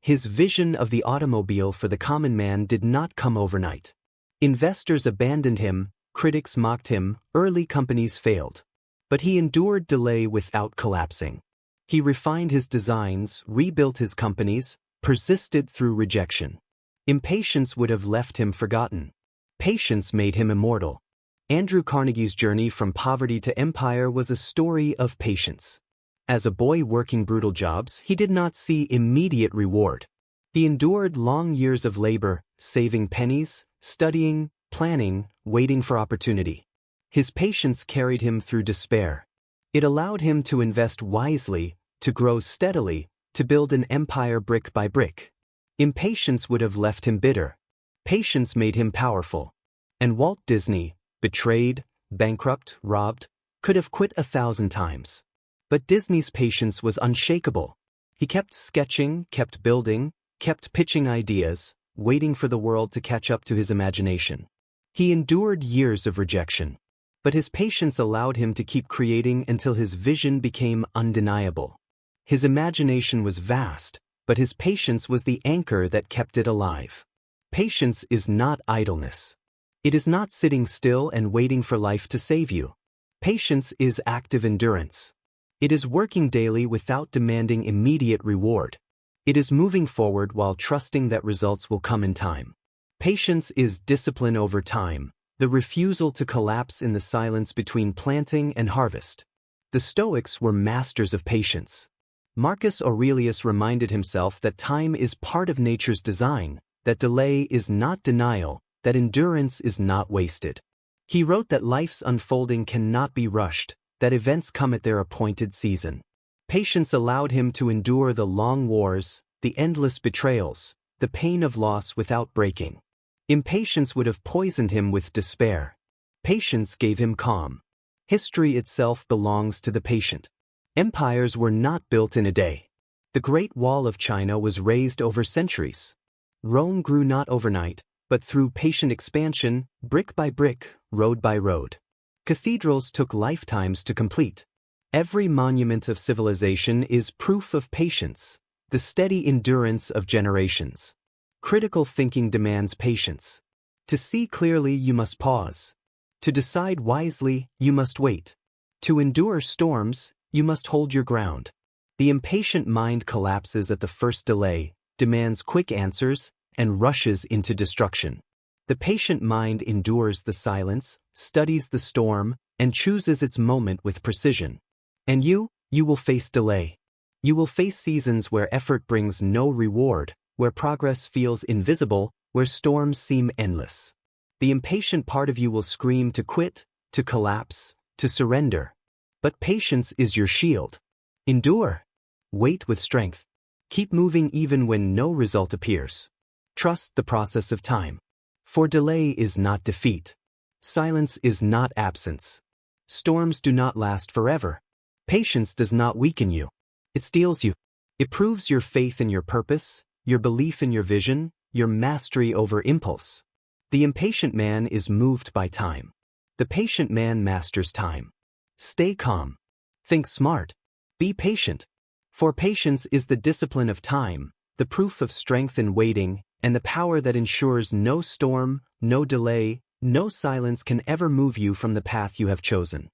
[SPEAKER 1] His vision of the automobile for the common man did not come overnight. Investors abandoned him, critics mocked him, early companies failed. But he endured delay without collapsing. He refined his designs, rebuilt his companies, persisted through rejection. Impatience would have left him forgotten. Patience made him immortal. Andrew Carnegie's journey from poverty to empire was a story of patience. As a boy working brutal jobs, he did not see immediate reward. He endured long years of labor, saving pennies, studying, planning, waiting for opportunity. His patience carried him through despair. It allowed him to invest wisely, to grow steadily, to build an empire brick by brick. Impatience would have left him bitter. Patience made him powerful. And Walt Disney, betrayed, bankrupt, robbed, could have quit 1,000 times. But Disney's patience was unshakable. He kept sketching, kept building, kept pitching ideas, waiting for the world to catch up to his imagination. He endured years of rejection. But his patience allowed him to keep creating until his vision became undeniable. His imagination was vast, but his patience was the anchor that kept it alive. Patience is not idleness. It is not sitting still and waiting for life to save you. Patience is active endurance. It is working daily without demanding immediate reward. It is moving forward while trusting that results will come in time. Patience is discipline over time, the refusal to collapse in the silence between planting and harvest. The Stoics were masters of patience. Marcus Aurelius reminded himself that time is part of nature's design, that delay is not denial, that endurance is not wasted. He wrote that life's unfolding cannot be rushed, that events come at their appointed season. Patience allowed him to endure the long wars, the endless betrayals, the pain of loss without breaking. Impatience would have poisoned him with despair. Patience gave him calm. History itself belongs to the patient. Empires were not built in a day. The Great Wall of China was raised over centuries. Rome grew not overnight, but through patient expansion, brick by brick, road by road. Cathedrals took lifetimes to complete. Every monument of civilization is proof of patience, the steady endurance of generations. Critical thinking demands patience. To see clearly, you must pause. To decide wisely, you must wait. To endure storms, you must hold your ground. The impatient mind collapses at the first delay, demands quick answers, and rushes into destruction. The patient mind endures the silence, studies the storm, and chooses its moment with precision. And you will face delay. You will face seasons where effort brings no reward, where progress feels invisible, where storms seem endless. The impatient part of you will scream to quit, to collapse, to surrender. But patience is your shield. Endure. Wait with strength. Keep moving even when no result appears. Trust the process of time. For delay is not defeat. Silence is not absence. Storms do not last forever. Patience does not weaken you. It steels you. It proves your faith in your purpose, your belief in your vision, your mastery over impulse. The impatient man is moved by time. The patient man masters time. Stay calm. Think smart. Be patient. For patience is the discipline of time, the proof of strength in waiting, and the power that ensures no storm, no delay, no silence can ever move you from the path you have chosen.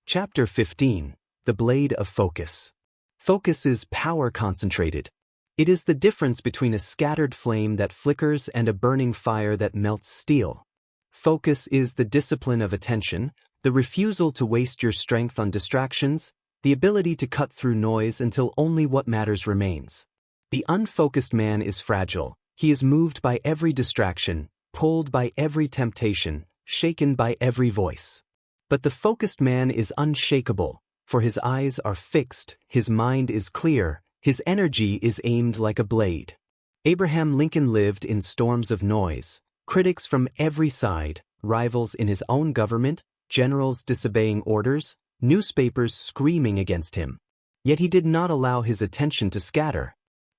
[SPEAKER 1] Chapter 15. The Blade of Focus. Focus is power concentrated. It is the difference between a scattered flame that flickers and a burning fire that melts steel. Focus is the discipline of attention, the refusal to waste your strength on distractions, the ability to cut through noise until only what matters remains. The unfocused man is fragile. He is moved by every distraction, pulled by every temptation, shaken by every voice. But the focused man is unshakable, for his eyes are fixed, his mind is clear, his energy is aimed like a blade. Abraham Lincoln lived in storms of noise, critics from every side, rivals in his own government, generals disobeying orders, newspapers screaming against him. Yet he did not allow his attention to scatter.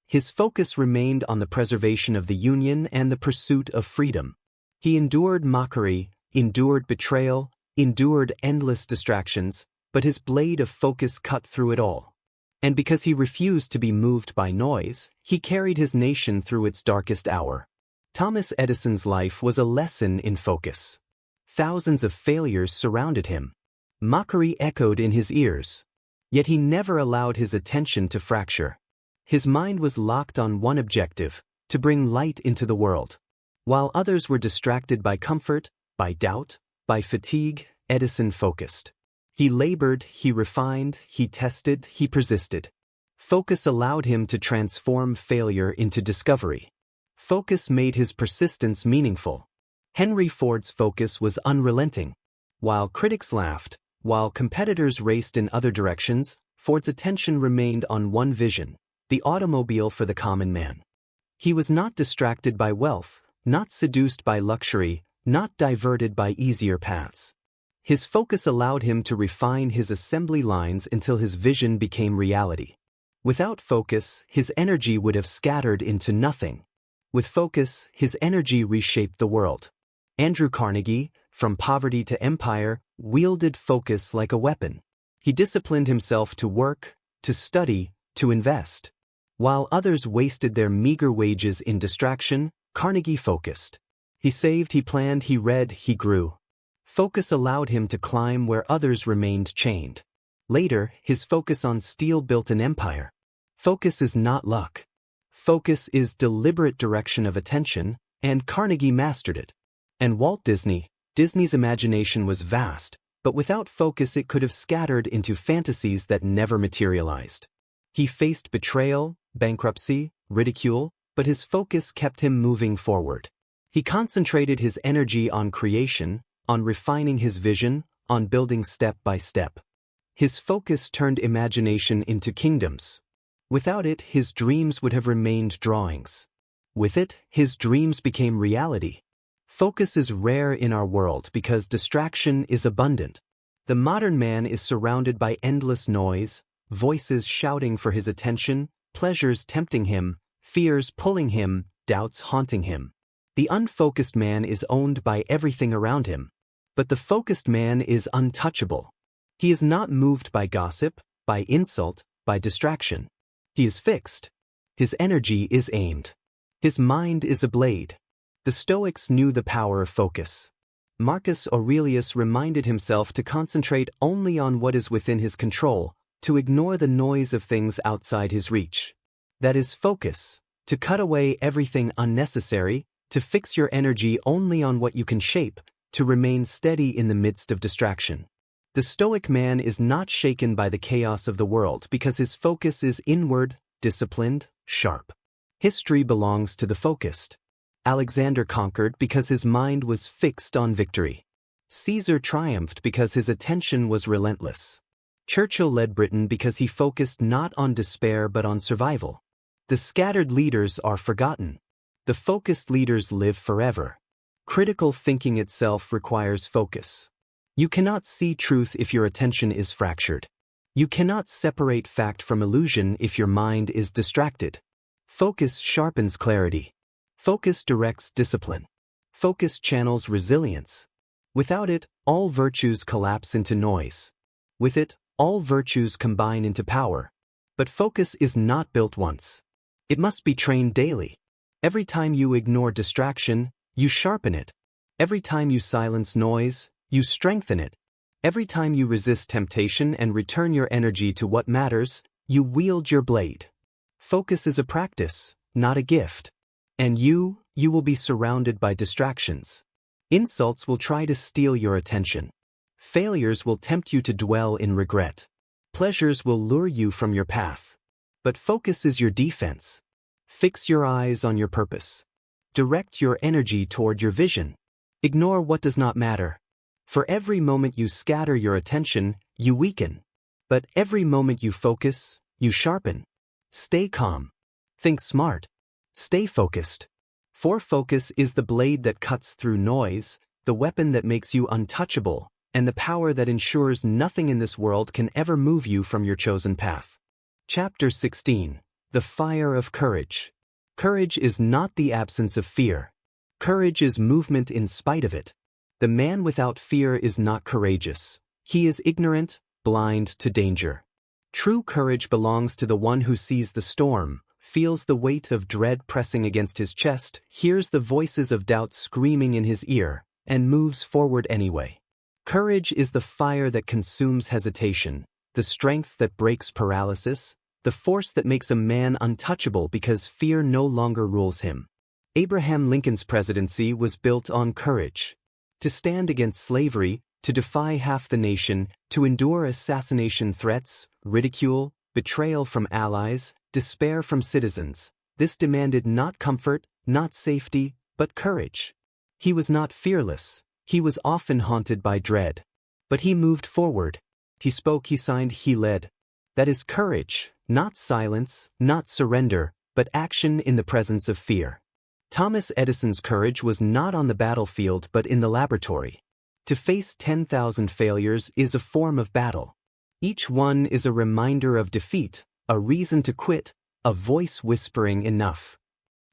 [SPEAKER 1] His focus remained on the preservation of the Union and the pursuit of freedom. He endured mockery, endured betrayal, endured endless distractions, but his blade of focus cut through it all. And because he refused to be moved by noise, he carried his nation through its darkest hour. Thomas Edison's life was a lesson in focus. Thousands of failures surrounded him. Mockery echoed in his ears. Yet he never allowed his attention to fracture. His mind was locked on one objective: to bring light into the world. While others were distracted by comfort, by doubt, by fatigue, Edison focused. He labored, he refined, he tested, he persisted. Focus allowed him to transform failure into discovery. Focus made his persistence meaningful. Henry Ford's focus was unrelenting. While critics laughed, while competitors raced in other directions, Ford's attention remained on one vision: the automobile for the common man. He was not distracted by wealth, not seduced by luxury, not diverted by easier paths. His focus allowed him to refine his assembly lines until his vision became reality. Without focus, his energy would have scattered into nothing. With focus, his energy reshaped the world. Andrew Carnegie, from poverty to empire, wielded focus like a weapon. He disciplined himself to work, to study, to invest. While others wasted their meager wages in distraction, Carnegie focused. He saved, he planned, he read, he grew. Focus allowed him to climb where others remained chained. Later, his focus on steel built an empire. Focus is not luck. Focus is deliberate direction of attention, and Carnegie mastered it. And Walt Disney's imagination was vast, but without focus it could have scattered into fantasies that never materialized. He faced betrayal, bankruptcy, ridicule, but his focus kept him moving forward. He concentrated his energy on creation, on refining his vision, on building step by step. His focus turned imagination into kingdoms. Without it, his dreams would have remained drawings. With it, his dreams became reality. Focus is rare in our world because distraction is abundant. The modern man is surrounded by endless noise, voices shouting for his attention, pleasures tempting him, fears pulling him, doubts haunting him. The unfocused man is owned by everything around him. But the focused man is untouchable. He is not moved by gossip, by insult, by distraction. He is fixed. His energy is aimed. His mind is a blade. The Stoics knew the power of focus. Marcus Aurelius reminded himself to concentrate only on what is within his control, to ignore the noise of things outside his reach. That is focus, to cut away everything unnecessary, to fix your energy only on what you can shape, to remain steady in the midst of distraction. The Stoic man is not shaken by the chaos of the world because his focus is inward, disciplined, sharp. History belongs to the focused. Alexander conquered because his mind was fixed on victory. Caesar triumphed because his attention was relentless. Churchill led Britain because he focused not on despair but on survival. The scattered leaders are forgotten. The focused leaders live forever. Critical thinking itself requires focus. You cannot see truth if your attention is fractured. You cannot separate fact from illusion if your mind is distracted. Focus sharpens clarity. Focus directs discipline. Focus channels resilience. Without it, all virtues collapse into noise. With it, all virtues combine into power. But focus is not built once. It must be trained daily. Every time you ignore distraction, you sharpen it. Every time you silence noise, you strengthen it. Every time you resist temptation and return your energy to what matters, you wield your blade. Focus is a practice, not a gift. And you will be surrounded by distractions. Insults will try to steal your attention. Failures will tempt you to dwell in regret. Pleasures will lure you from your path. But focus is your defense. Fix your eyes on your purpose. Direct your energy toward your vision. Ignore what does not matter. For every moment you scatter your attention, you weaken. But every moment you focus, you sharpen. Stay calm. Think smart. Stay focused. For focus is the blade that cuts through noise, the weapon that makes you untouchable, and the power that ensures nothing in this world can ever move you from your chosen path. Chapter 16. The Fire of Courage. Courage is not the absence of fear. Courage is movement in spite of it. The man without fear is not courageous. He is ignorant, blind to danger. True courage belongs to the one who sees the storm, feels the weight of dread pressing against his chest, hears the voices of doubt screaming in his ear, and moves forward anyway. Courage is the fire that consumes hesitation, the strength that breaks paralysis, the force that makes a man untouchable because fear no longer rules him. Abraham Lincoln's presidency was built on courage. To stand against slavery, to defy half the nation, to endure assassination threats, ridicule, betrayal from allies, despair from citizens, this demanded not comfort, not safety, but courage. He was not fearless. He was often haunted by dread. But he moved forward. He spoke, he signed, he led. That is courage, not silence, not surrender, but action in the presence of fear. Thomas Edison's courage was not on the battlefield but in the laboratory. To face 10,000 failures is a form of battle. Each one is a reminder of defeat, a reason to quit, a voice whispering enough.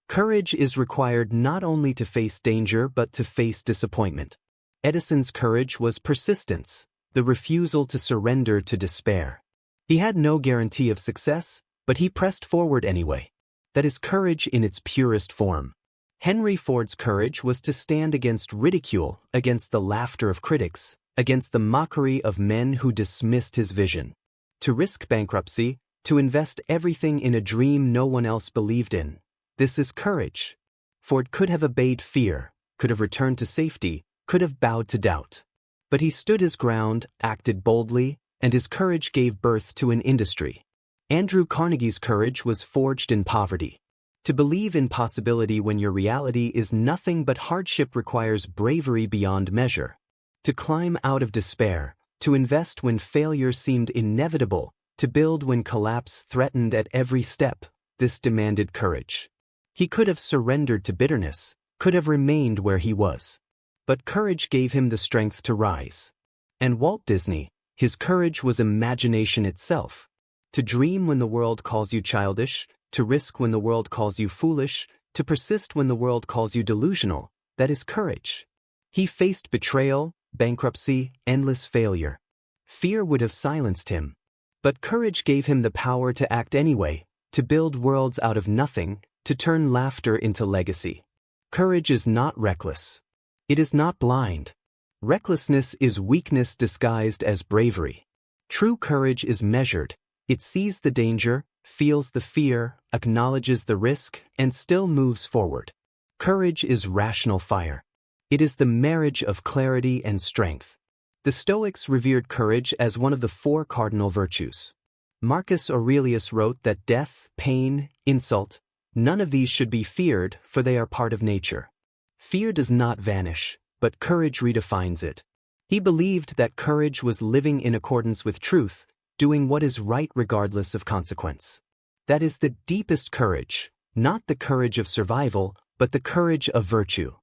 [SPEAKER 1] Courage is required not only to face danger but to face disappointment. Edison's courage was persistence, the refusal to surrender to despair. He had no guarantee of success, But he pressed forward anyway. That is courage in its purest form. Henry Ford's courage was to stand against ridicule, against the laughter of critics, against the mockery of men who dismissed his vision. To risk bankruptcy, to invest everything in a dream no one else believed in. This is courage. Ford could have obeyed fear, could have returned to safety, could have bowed to doubt. But he stood his ground, acted boldly, and his courage gave birth to an industry. Andrew Carnegie's courage was forged in poverty. To believe in possibility when your reality is nothing but hardship requires bravery beyond measure. To climb out of despair, to invest when failure seemed inevitable, to build when collapse threatened at every step, this demanded courage. He could have surrendered to bitterness, could have remained where he was. But courage gave him the strength to rise. And Walt Disney, his courage was imagination itself. To dream when the world calls you childish, to risk when the world calls you foolish, to persist when the world calls you delusional, that is courage. He faced betrayal, bankruptcy, endless failure. Fear would have silenced him. But courage gave him the power to act anyway, to build worlds out of nothing, to turn laughter into legacy. Courage is not reckless. It is not blind. Recklessness is weakness disguised as bravery. True courage is measured. It sees the danger, feels the fear, acknowledges the risk, and still moves forward. Courage is rational fire. It is the marriage of clarity and strength. The Stoics revered courage as one of the 4 cardinal virtues. Marcus Aurelius wrote that death, pain, insult, none of these should be feared, for they are part of nature. Fear does not vanish, but courage redefines it. He believed that courage was living in accordance with truth, doing what is right regardless of consequence. That is the deepest courage, not the courage of survival, but the courage of virtue.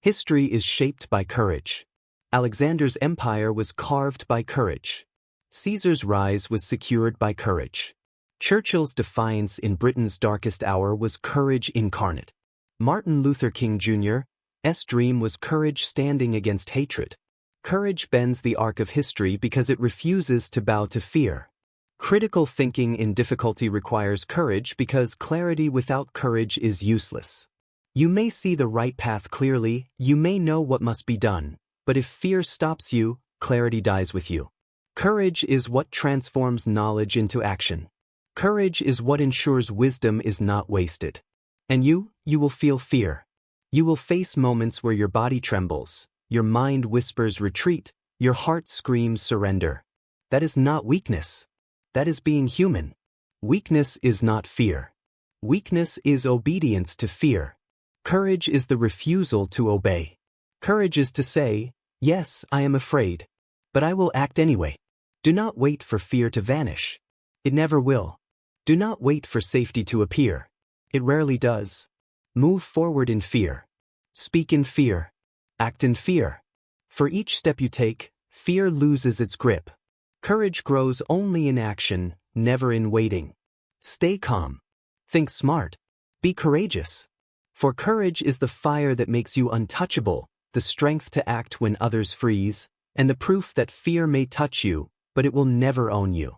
[SPEAKER 1] History is shaped by courage. Alexander's empire was carved by courage. Caesar's rise was secured by courage. Churchill's defiance in Britain's darkest hour was courage incarnate. Martin Luther King Jr.'s dream was courage standing against hatred. Courage bends the arc of history because it refuses to bow to fear. Critical thinking in difficulty requires courage because clarity without courage is useless. You may see the right path clearly, you may know what must be done, but if fear stops you, clarity dies with you. Courage is what transforms knowledge into action. Courage is what ensures wisdom is not wasted. And you will feel fear. You will face moments where your body trembles, your mind whispers retreat, your heart screams surrender. That is not weakness. That is being human. Weakness is not fear. Weakness is obedience to fear. Courage is the refusal to obey. Courage is to say, yes, I am afraid, but I will act anyway. Do not wait for fear to vanish. It never will. Do not wait for safety to appear. It rarely does. Move forward in fear. Speak in fear. Act in fear. For each step you take, fear loses its grip. Courage grows only in action, never in waiting. Stay calm. Think smart. Be courageous. For courage is the fire that makes you untouchable, the strength to act when others freeze, and the proof that fear may touch you, but it will never own you.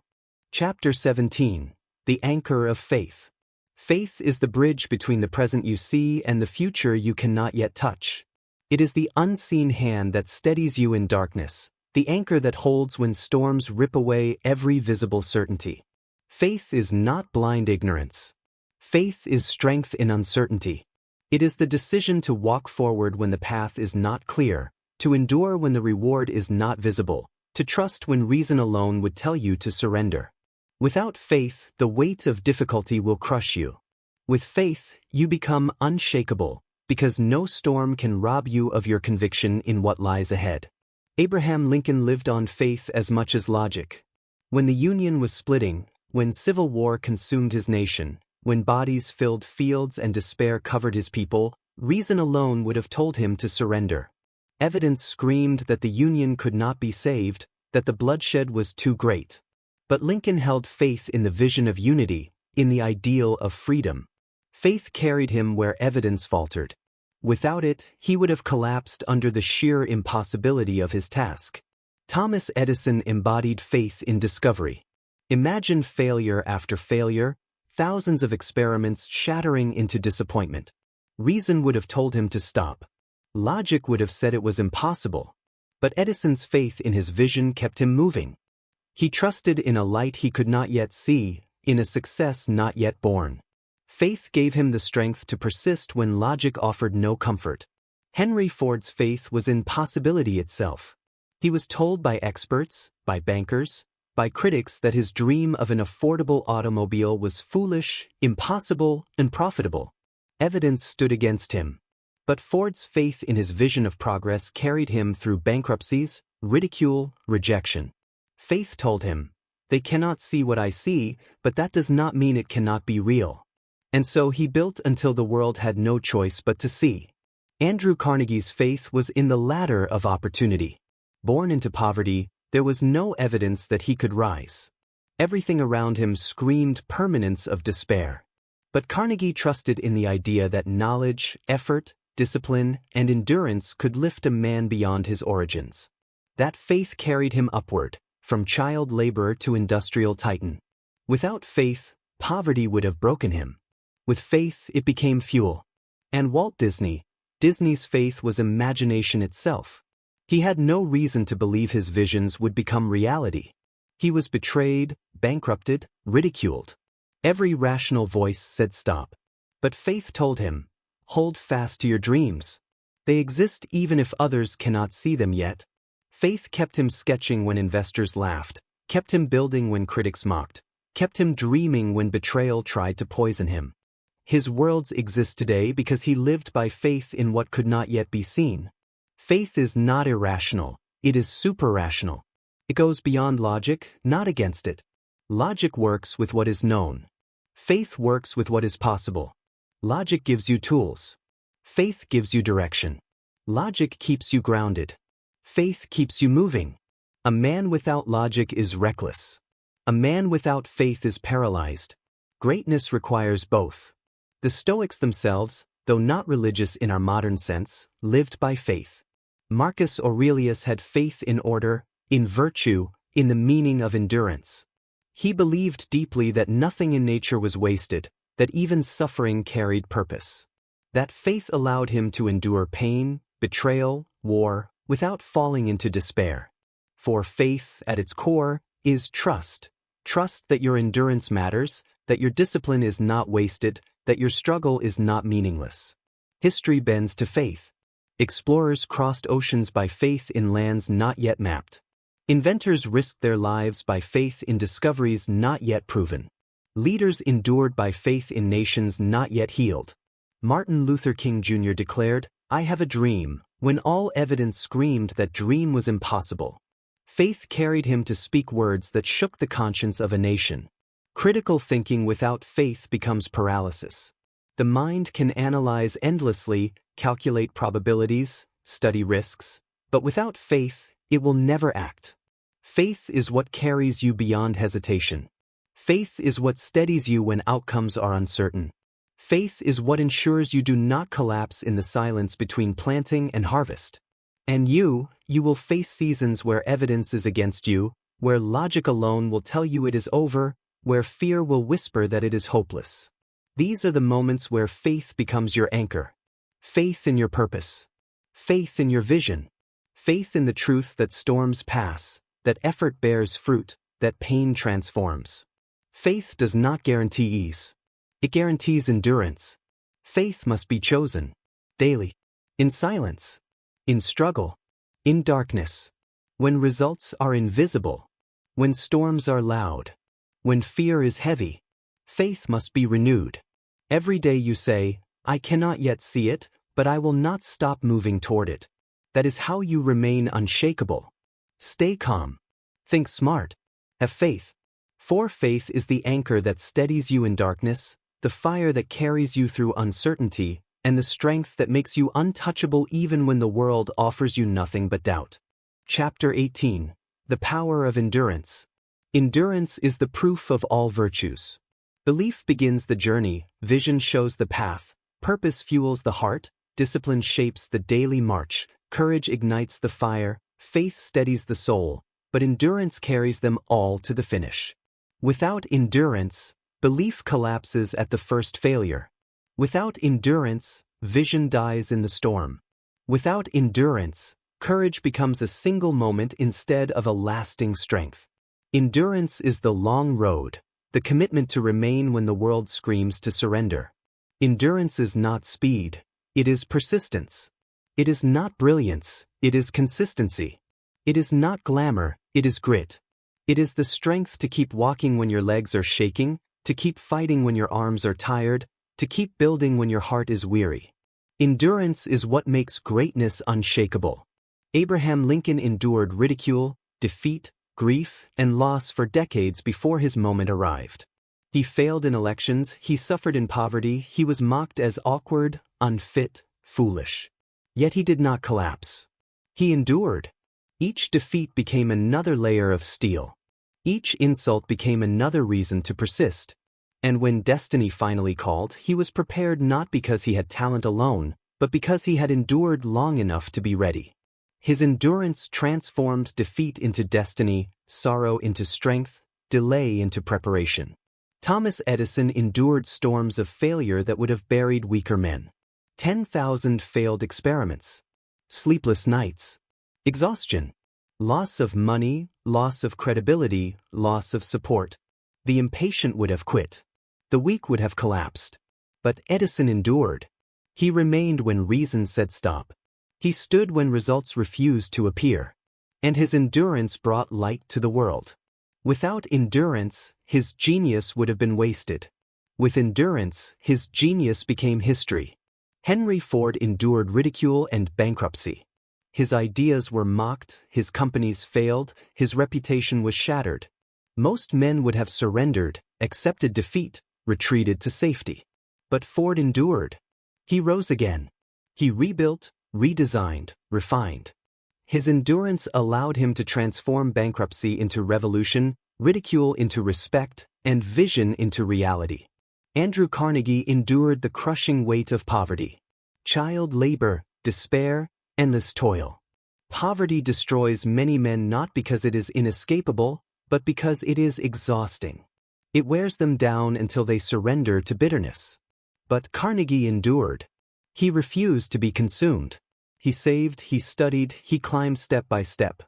[SPEAKER 1] Chapter 17. The Anchor of Faith. Faith is the bridge between the present you see and the future you cannot yet touch. It is the unseen hand that steadies you in darkness, the anchor that holds when storms rip away every visible certainty. Faith is not blind ignorance. Faith is strength in uncertainty. It is the decision to walk forward when the path is not clear, to endure when the reward is not visible, to trust when reason alone would tell you to surrender. Without faith, the weight of difficulty will crush you. With faith, you become unshakable, because no storm can rob you of your conviction in what lies ahead. Abraham Lincoln lived on faith as much as logic. When the Union was splitting, when civil war consumed his nation, when bodies filled fields and despair covered his people, reason alone would have told him to surrender. Evidence screamed that the Union could not be saved, that the bloodshed was too great. But Lincoln held faith in the vision of unity, in the ideal of freedom. Faith carried him where evidence faltered. Without it, he would have collapsed under the sheer impossibility of his task. Thomas Edison embodied faith in discovery. Imagine failure after failure, thousands of experiments shattering into disappointment. Reason would have told him to stop. Logic would have said it was impossible. But Edison's faith in his vision kept him moving. He trusted in a light he could not yet see, in a success not yet born. Faith gave him the strength to persist when logic offered no comfort. Henry Ford's faith was in possibility itself. He was told by experts, by bankers, by critics that his dream of an affordable automobile was foolish, impossible, unprofitable. Evidence stood against him. But Ford's faith in his vision of progress carried him through bankruptcies, ridicule, rejection. Faith told him, "They cannot see what I see, but that does not mean it cannot be real." And so he built until the world had no choice but to see. Andrew Carnegie's faith was in the ladder of opportunity. Born into poverty, there was no evidence that he could rise. Everything around him screamed permanence of despair. But Carnegie trusted in the idea that knowledge, effort, discipline, and endurance could lift a man beyond his origins. That faith carried him upward, from child laborer to industrial titan. Without faith, poverty would have broken him. With faith, it became fuel. And Walt Disney's faith was imagination itself. He had no reason to believe his visions would become reality. He was betrayed, bankrupted, ridiculed. Every rational voice said stop. But faith told him, hold fast to your dreams. They exist even if others cannot see them yet. Faith kept him sketching when investors laughed, kept him building when critics mocked, kept him dreaming when betrayal tried to poison him. His worlds exist today because he lived by faith in what could not yet be seen. Faith is not irrational, it is superrational. It goes beyond logic, not against it. Logic works with what is known. Faith works with what is possible. Logic gives you tools. Faith gives you direction. Logic keeps you grounded. Faith keeps you moving. A man without logic is reckless. A man without faith is paralyzed. Greatness requires both. The Stoics themselves, though not religious in our modern sense, lived by faith. Marcus Aurelius had faith in order, in virtue, in the meaning of endurance. He believed deeply that nothing in nature was wasted, that even suffering carried purpose. That faith allowed him to endure pain, betrayal, war, without falling into despair. For faith, at its core, is trust. Trust that your endurance matters, that your discipline is not wasted, that your struggle is not meaningless. History bends to faith. Explorers crossed oceans by faith in lands not yet mapped. Inventors risked their lives by faith in discoveries not yet proven. Leaders endured by faith in nations not yet healed. Martin Luther King Jr. declared, "I have a dream," when all evidence screamed that dream was impossible. Faith carried him to speak words that shook the conscience of a nation. Critical thinking without faith becomes paralysis. The mind can analyze endlessly, calculate probabilities, study risks, but without faith, it will never act. Faith is what carries you beyond hesitation. Faith is what steadies you when outcomes are uncertain. Faith is what ensures you do not collapse in the silence between planting and harvest. And you will face seasons where evidence is against you, where logic alone will tell you it is over, where fear will whisper that it is hopeless. These are the moments where faith becomes your anchor. Faith in your purpose. Faith in your vision. Faith in the truth that storms pass, that effort bears fruit, that pain transforms. Faith does not guarantee ease. It guarantees endurance. Faith must be chosen. Daily. In silence. In struggle. In darkness. When results are invisible. When storms are loud. When fear is heavy. Faith must be renewed. Every day you say, "I cannot yet see it, but I will not stop moving toward it." That is how you remain unshakable. Stay calm. Think smart. Have faith. For faith is the anchor that steadies you in darkness, the fire that carries you through uncertainty, and the strength that makes you untouchable even when the world offers you nothing but doubt. Chapter 18. The Power of Endurance. Endurance is the proof of all virtues. Belief begins the journey, vision shows the path, purpose fuels the heart, discipline shapes the daily march, courage ignites the fire, faith steadies the soul, but endurance carries them all to the finish. Without endurance, Belief collapses at the first failure. Without endurance, vision dies in the storm. Without endurance, courage becomes a single moment instead of a lasting strength. Endurance is the long road, the commitment to remain when the world screams to surrender. Endurance is not speed, it is persistence. It is not brilliance, it is consistency. It is not glamour, it is grit. It is the strength to keep walking when your legs are shaking, to keep fighting when your arms are tired, to keep building when your heart is weary. Endurance is what makes greatness unshakable. Abraham Lincoln endured ridicule, defeat, grief, and loss for decades before his moment arrived. He failed in elections, he suffered in poverty, he was mocked as awkward, unfit, foolish. Yet he did not collapse. He endured. Each defeat became another layer of steel. Each insult became another reason to persist. And when destiny finally called, he was prepared not because he had talent alone, but because he had endured long enough to be ready. His endurance transformed defeat into destiny, sorrow into strength, delay into preparation. Thomas Edison endured storms of failure that would have buried weaker men. 10,000 failed experiments. Sleepless nights. Exhaustion. Loss of money, loss of credibility, loss of support. The impatient would have quit. The weak would have collapsed. But Edison endured. He remained when reason said stop. He stood when results refused to appear. And his endurance brought light to the world. Without endurance, his genius would have been wasted. With endurance, his genius became history. Henry Ford endured ridicule and bankruptcy. His ideas were mocked, his companies failed, his reputation was shattered. Most men would have surrendered, accepted defeat, retreated to safety. But Ford endured. He rose again. He rebuilt, redesigned, refined. His endurance allowed him to transform bankruptcy into revolution, ridicule into respect, and vision into reality. Andrew Carnegie endured the crushing weight of poverty. Child labor, despair, endless toil. Poverty destroys many men not because it is inescapable, but because it is exhausting. It wears them down until they surrender to bitterness. But Carnegie endured. He refused to be consumed. He saved, he studied, he climbed step by step.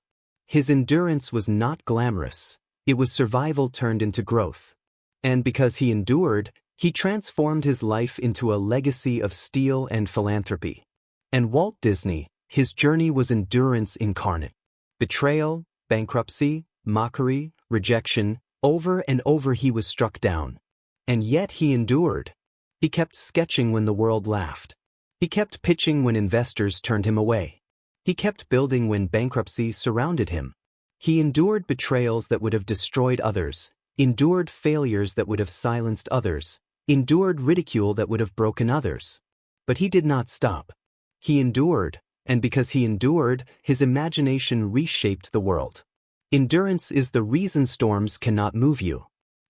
[SPEAKER 1] His endurance was not glamorous. It was survival turned into growth. And because he endured, he transformed his life into a legacy of steel and philanthropy. And Walt Disney, his journey was endurance incarnate. Betrayal, bankruptcy, mockery, rejection, over and over he was struck down. And yet he endured. He kept sketching when the world laughed. He kept pitching when investors turned him away. He kept building when bankruptcy surrounded him. He endured betrayals that would have destroyed others, endured failures that would have silenced others, endured ridicule that would have broken others. But he did not stop. He endured, and because he endured, his imagination reshaped the world. Endurance is the reason storms cannot move you.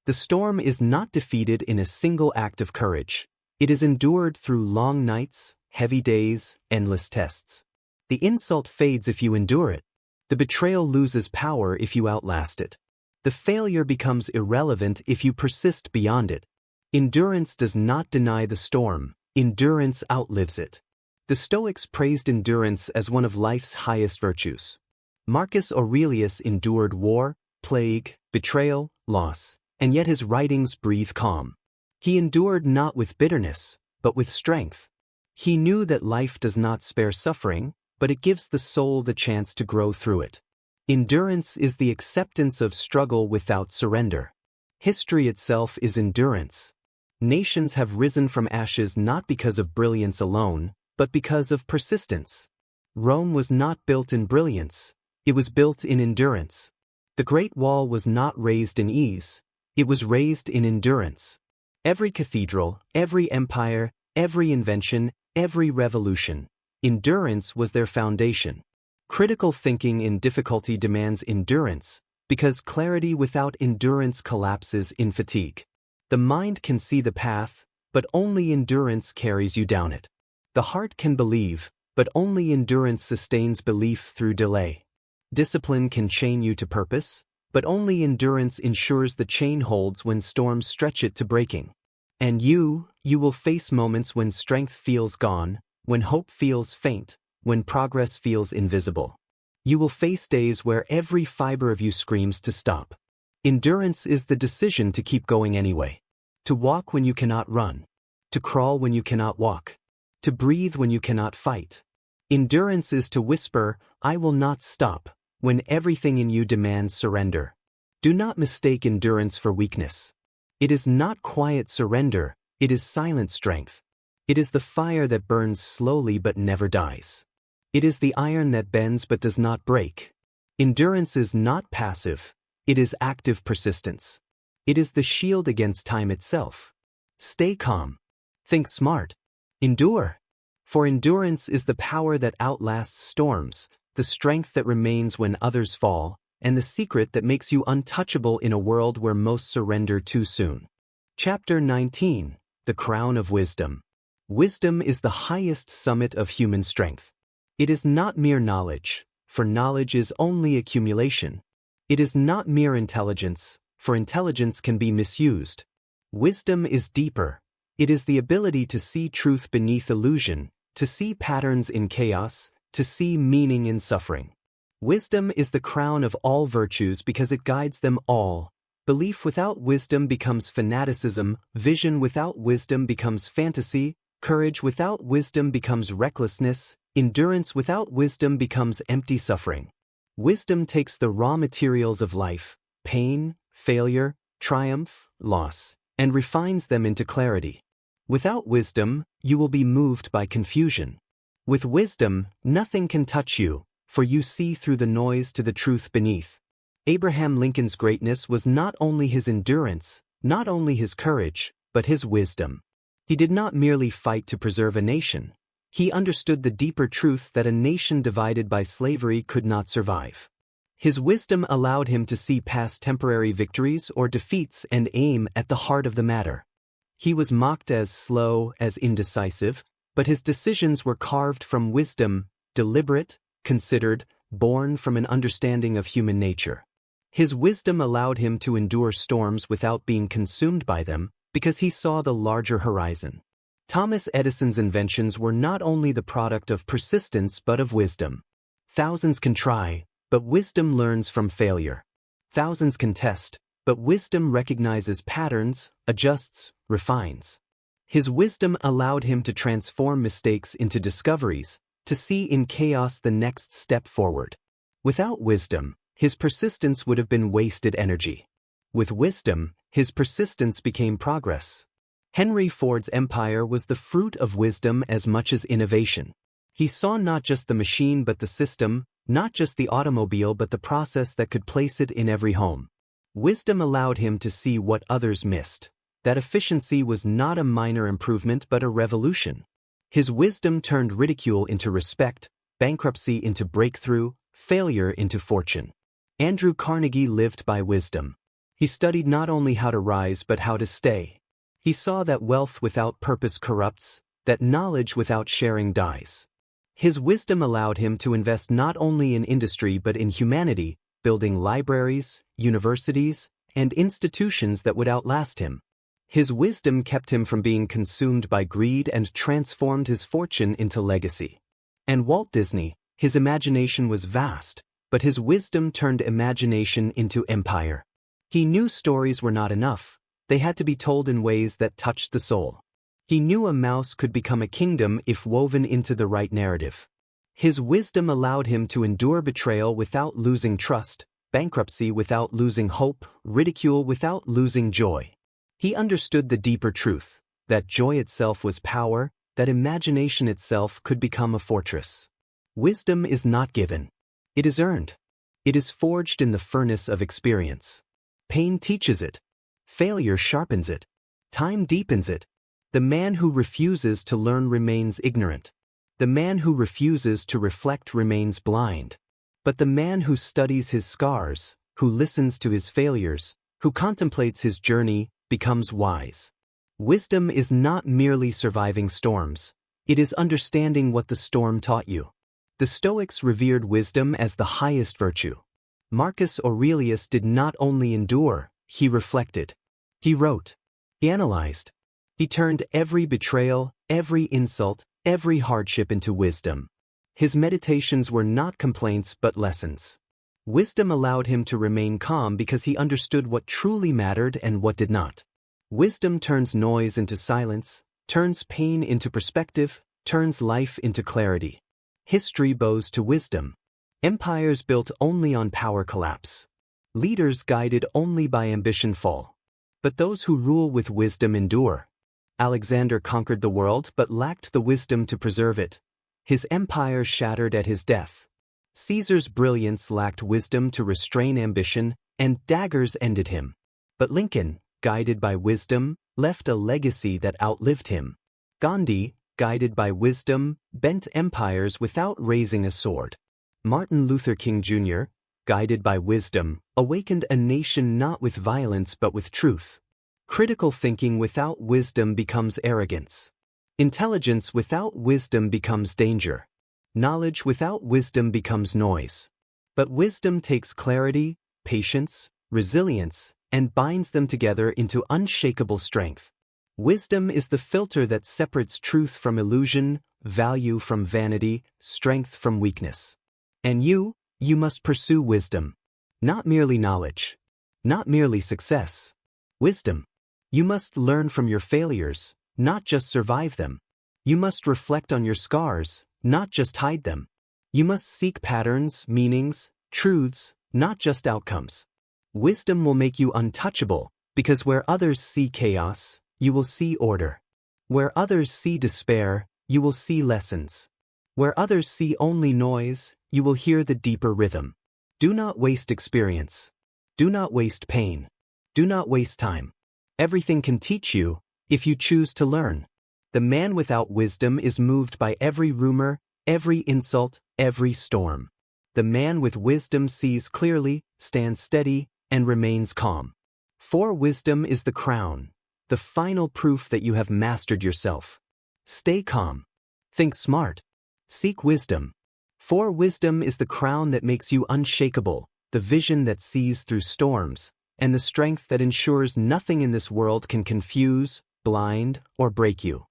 [SPEAKER 1] The storm is not defeated in a single act of courage. It is endured through long nights, heavy days, endless tests. The insult fades if you endure it. The betrayal loses power if you outlast it. The failure becomes irrelevant if you persist beyond it. Endurance does not deny the storm. Endurance outlives it. The Stoics praised endurance as one of life's highest virtues. Marcus Aurelius endured war, plague, betrayal, loss, and yet his writings breathe calm. He endured not with bitterness, but with strength. He knew that life does not spare suffering, but it gives the soul the chance to grow through it. Endurance is the acceptance of struggle without surrender. History itself is endurance. Nations have risen from ashes not because of brilliance alone, but because of persistence. Rome was not built in brilliance, it was built in endurance. The Great Wall was not raised in ease, it was raised in endurance. Every cathedral, every empire, every invention, every revolution, endurance was their foundation. Critical thinking in difficulty demands endurance, because clarity without endurance collapses in fatigue. The mind can see the path, but only endurance carries you down it. The heart can believe, but only endurance sustains belief through delay. Discipline can chain you to purpose, but only endurance ensures the chain holds when storms stretch it to breaking. And you will face moments when strength feels gone, when hope feels faint, when progress feels invisible. You will face days where every fiber of you screams to stop. Endurance is the decision to keep going anyway. To walk when you cannot run. To crawl when you cannot walk. To breathe when you cannot fight. Endurance is to whisper, "I will not stop," when everything in you demands surrender. Do not mistake endurance for weakness. It is not quiet surrender, it is silent strength. It is the fire that burns slowly but never dies. It is the iron that bends but does not break. Endurance is not passive, it is active persistence. It is the shield against time itself. Stay calm. Think smart. Endure. For endurance is the power that outlasts storms, the strength that remains when others fall, and the secret that makes you untouchable in a world where most surrender too soon. Chapter 19. The Crown of Wisdom. Wisdom is the highest summit of human strength. It is not mere knowledge, for knowledge is only accumulation. It is not mere intelligence, for intelligence can be misused. Wisdom is deeper. It is the ability to see truth beneath illusion, to see patterns in chaos, to see meaning in suffering. Wisdom is the crown of all virtues because it guides them all. Belief without wisdom becomes fanaticism, vision without wisdom becomes fantasy, courage without wisdom becomes recklessness, endurance without wisdom becomes empty suffering. Wisdom takes the raw materials of life, pain, failure, triumph, loss, and refines them into clarity. Without wisdom, you will be moved by confusion. With wisdom, nothing can touch you, for you see through the noise to the truth beneath. Abraham Lincoln's greatness was not only his endurance, not only his courage, but his wisdom. He did not merely fight to preserve a nation. He understood the deeper truth that a nation divided by slavery could not survive. His wisdom allowed him to see past temporary victories or defeats and aim at the heart of the matter. He was mocked as slow, as indecisive, but his decisions were carved from wisdom, deliberate, considered, born from an understanding of human nature. His wisdom allowed him to endure storms without being consumed by them, because he saw the larger horizon. Thomas Edison's inventions were not only the product of persistence but of wisdom. Thousands can try, but wisdom learns from failure. Thousands can test, but wisdom recognizes patterns, adjusts, refines. His wisdom allowed him to transform mistakes into discoveries, to see in chaos the next step forward. Without wisdom, his persistence would have been wasted energy. With wisdom, his persistence became progress. Henry Ford's empire was the fruit of wisdom as much as innovation. He saw not just the machine but the system, not just the automobile but the process that could place it in every home. Wisdom allowed him to see what others missed, that efficiency was not a minor improvement but a revolution. His wisdom turned ridicule into respect, bankruptcy into breakthrough, failure into fortune. Andrew Carnegie lived by wisdom. He studied not only how to rise but how to stay. He saw that wealth without purpose corrupts, that knowledge without sharing dies. His wisdom allowed him to invest not only in industry but in humanity, building libraries, universities, and institutions that would outlast him. His wisdom kept him from being consumed by greed and transformed his fortune into legacy. And Walt Disney, his imagination was vast, but his wisdom turned imagination into empire. He knew stories were not enough, they had to be told in ways that touched the soul. He knew a mouse could become a kingdom if woven into the right narrative. His wisdom allowed him to endure betrayal without losing trust, bankruptcy without losing hope, ridicule without losing joy. He understood the deeper truth, that joy itself was power, that imagination itself could become a fortress. Wisdom is not given. It is earned. It is forged in the furnace of experience. Pain teaches it. Failure sharpens it. Time deepens it. The man who refuses to learn remains ignorant. The man who refuses to reflect remains blind. But the man who studies his scars, who listens to his failures, who contemplates his journey, becomes wise. Wisdom is not merely surviving storms. It is understanding what the storm taught you. The Stoics revered wisdom as the highest virtue. Marcus Aurelius did not only endure, he reflected. He wrote. He analyzed. He turned every betrayal, every insult, every hardship into wisdom. His meditations were not complaints but lessons. Wisdom allowed him to remain calm because he understood what truly mattered and what did not. Wisdom turns noise into silence, turns pain into perspective, turns life into clarity. History bows to wisdom. Empires built only on power collapse. Leaders guided only by ambition fall. But those who rule with wisdom endure. Alexander conquered the world but lacked the wisdom to preserve it. His empire shattered at his death. Caesar's brilliance lacked wisdom to restrain ambition, and daggers ended him. But Lincoln, guided by wisdom, left a legacy that outlived him. Gandhi, guided by wisdom, bent empires without raising a sword. Martin Luther King Jr., guided by wisdom, awakened a nation not with violence but with truth. Critical thinking without wisdom becomes arrogance. Intelligence without wisdom becomes danger. Knowledge without wisdom becomes noise. But wisdom takes clarity, patience, resilience, and binds them together into unshakable strength. Wisdom is the filter that separates truth from illusion, value from vanity, strength from weakness. And you must pursue wisdom. Not merely knowledge. Not merely success. Wisdom. You must learn from your failures, not just survive them. You must reflect on your scars, not just hide them. You must seek patterns, meanings, truths, not just outcomes. Wisdom will make you untouchable, because where others see chaos, you will see order. Where others see despair, you will see lessons. Where others see only noise, you will hear the deeper rhythm. Do not waste experience. Do not waste pain. Do not waste time. Everything can teach you, if you choose to learn. The man without wisdom is moved by every rumor, every insult, every storm. The man with wisdom sees clearly, stands steady, and remains calm. For wisdom is the crown, the final proof that you have mastered yourself. Stay calm. Think smart. Seek wisdom. For wisdom is the crown that makes you unshakable, the vision that sees through storms, and the strength that ensures nothing in this world can confuse, blind, or break you.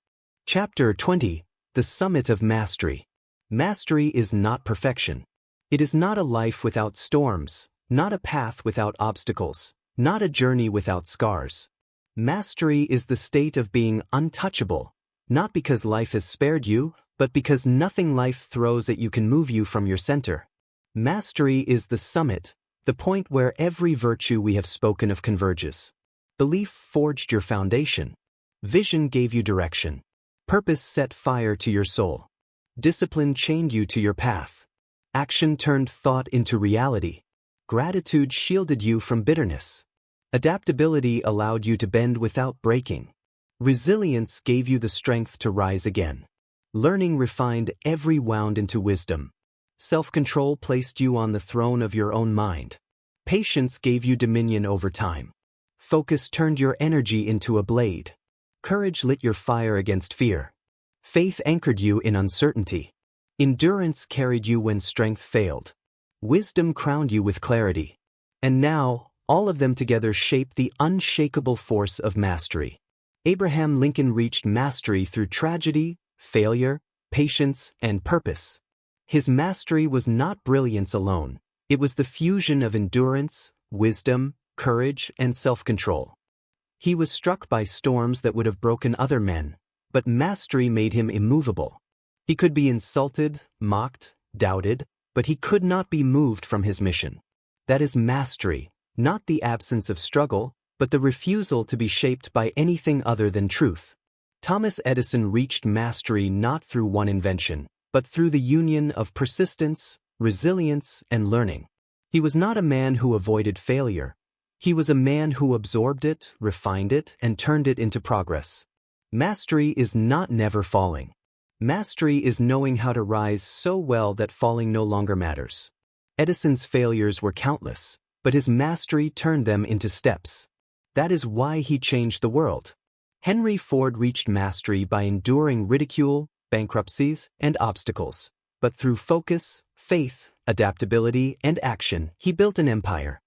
[SPEAKER 1] Chapter 20. The Summit of Mastery. Mastery is not perfection. It is not a life without storms, not a path without obstacles, not a journey without scars. Mastery is the state of being untouchable, not because life has spared you, but because nothing life throws at you can move you from your center. Mastery is the summit, the point where every virtue we have spoken of converges. Belief forged your foundation. Vision gave you direction. Purpose set fire to your soul. Discipline chained you to your path. Action turned thought into reality. Gratitude shielded you from bitterness. Adaptability allowed you to bend without breaking. Resilience gave you the strength to rise again. Learning refined every wound into wisdom. Self-control placed you on the throne of your own mind. Patience gave you dominion over time. Focus turned your energy into a blade. Courage lit your fire against fear. Faith anchored you in uncertainty. Endurance carried you when strength failed. Wisdom crowned you with clarity. And now, all of them together shape the unshakable force of mastery. Abraham Lincoln reached mastery through tragedy, failure, patience, and purpose. His mastery was not brilliance alone. It was the fusion of endurance, wisdom, courage, and self-control. He was struck by storms that would have broken other men, but mastery made him immovable. He could be insulted, mocked, doubted, but he could not be moved from his mission. That is mastery, not the absence of struggle, but the refusal to be shaped by anything other than truth. Thomas Edison reached mastery not through one invention, but through the union of persistence, resilience, and learning. He was not a man who avoided failure. He was a man who absorbed it, refined it, and turned it into progress. Mastery is not never falling. Mastery is knowing how to rise so well that falling no longer matters. Edison's failures were countless, but his mastery turned them into steps. That is why he changed the world. Henry Ford reached mastery by enduring ridicule, bankruptcies, and obstacles, but through focus, faith, adaptability, and action, he built an empire.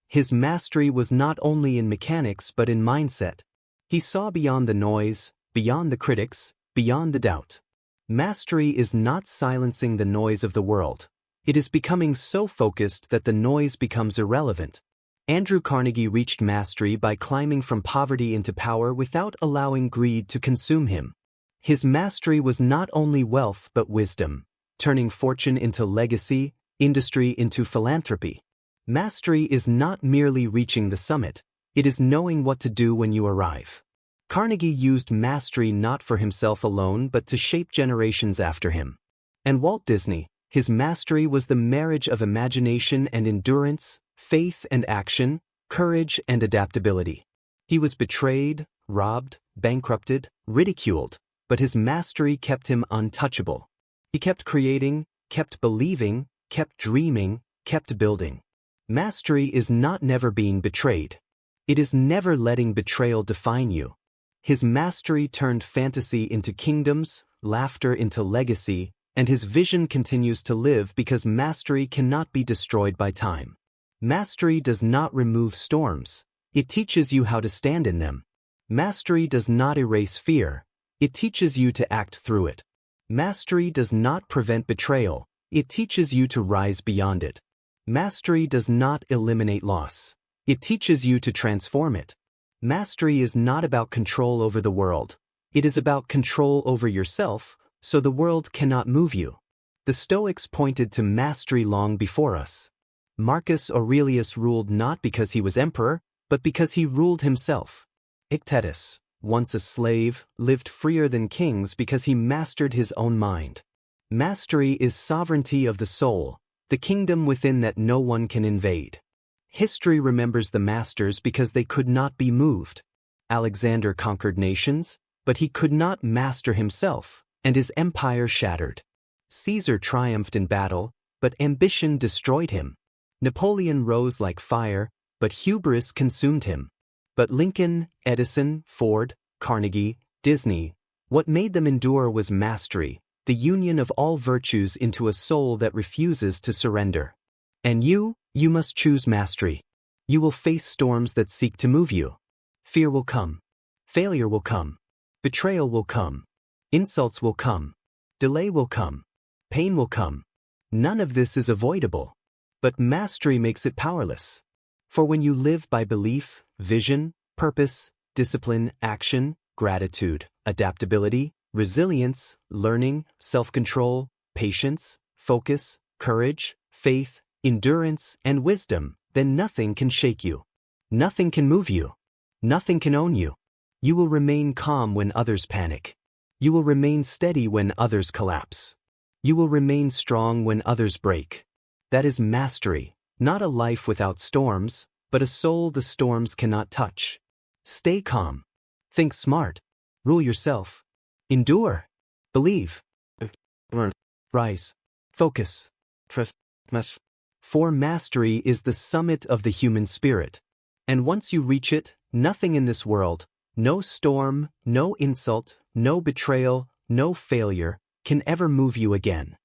[SPEAKER 1] His mastery was not only in mechanics but in mindset. He saw beyond the noise, beyond the critics, beyond the doubt. Mastery is not silencing the noise of the world. It is becoming so focused that the noise becomes irrelevant. Andrew Carnegie reached mastery by climbing from poverty into power without allowing greed to consume him. His mastery was not only wealth but wisdom, turning fortune into legacy, industry into philanthropy. Mastery is not merely reaching the summit, it is knowing what to do when you arrive. Carnegie used mastery not for himself alone but to shape generations after him. And Walt Disney, his mastery was the marriage of imagination and endurance, faith and action, courage and adaptability. He was betrayed, robbed, bankrupted, ridiculed, but his mastery kept him untouchable. He kept creating, kept believing, kept dreaming, kept building. Mastery is not never being betrayed. It is never letting betrayal define you. His mastery turned fantasy into kingdoms, laughter into legacy, and his vision continues to live because mastery cannot be destroyed by time. Mastery does not remove storms, it teaches you how to stand in them. Mastery does not erase fear, it teaches you to act through it. Mastery does not prevent betrayal, it teaches you to rise beyond it. Mastery does not eliminate loss, it teaches you to transform it. Mastery is not about control over the world, it is about control over yourself, so the world cannot move you. The Stoics pointed to mastery long before us. Marcus Aurelius ruled not because he was emperor, but because he ruled himself. Epictetus, once a slave, lived freer than kings because he mastered his own mind. Mastery is sovereignty of the soul, the kingdom within that no one can invade. History remembers the masters because they could not be moved. Alexander conquered nations, but he could not master himself, and his empire shattered. Caesar triumphed in battle, but ambition destroyed him. Napoleon rose like fire, but hubris consumed him. But Lincoln, Edison, Ford, Carnegie, Disney, what made them endure was mastery, the union of all virtues into a soul that refuses to surrender. And you must choose mastery. You will face storms that seek to move you. Fear will come. Failure will come. Betrayal will come. Insults will come. Delay will come. Pain will come. None of this is avoidable. But mastery makes it powerless. For when you live by belief, vision, purpose, discipline, action, gratitude, adaptability, resilience, learning, self-control, patience, focus, courage, faith, endurance, and wisdom, then nothing can shake you. Nothing can move you. Nothing can own you. You will remain calm when others panic. You will remain steady when others collapse. You will remain strong when others break. That is mastery, not a life without storms, but a soul the storms cannot touch. Stay calm. Think smart. Rule yourself. Endure. Believe. Learn. Rise. Focus. Trust. For mastery is the summit of the human spirit. And once you reach it, nothing in this world, no storm, no insult, no betrayal, no failure, can ever move you again.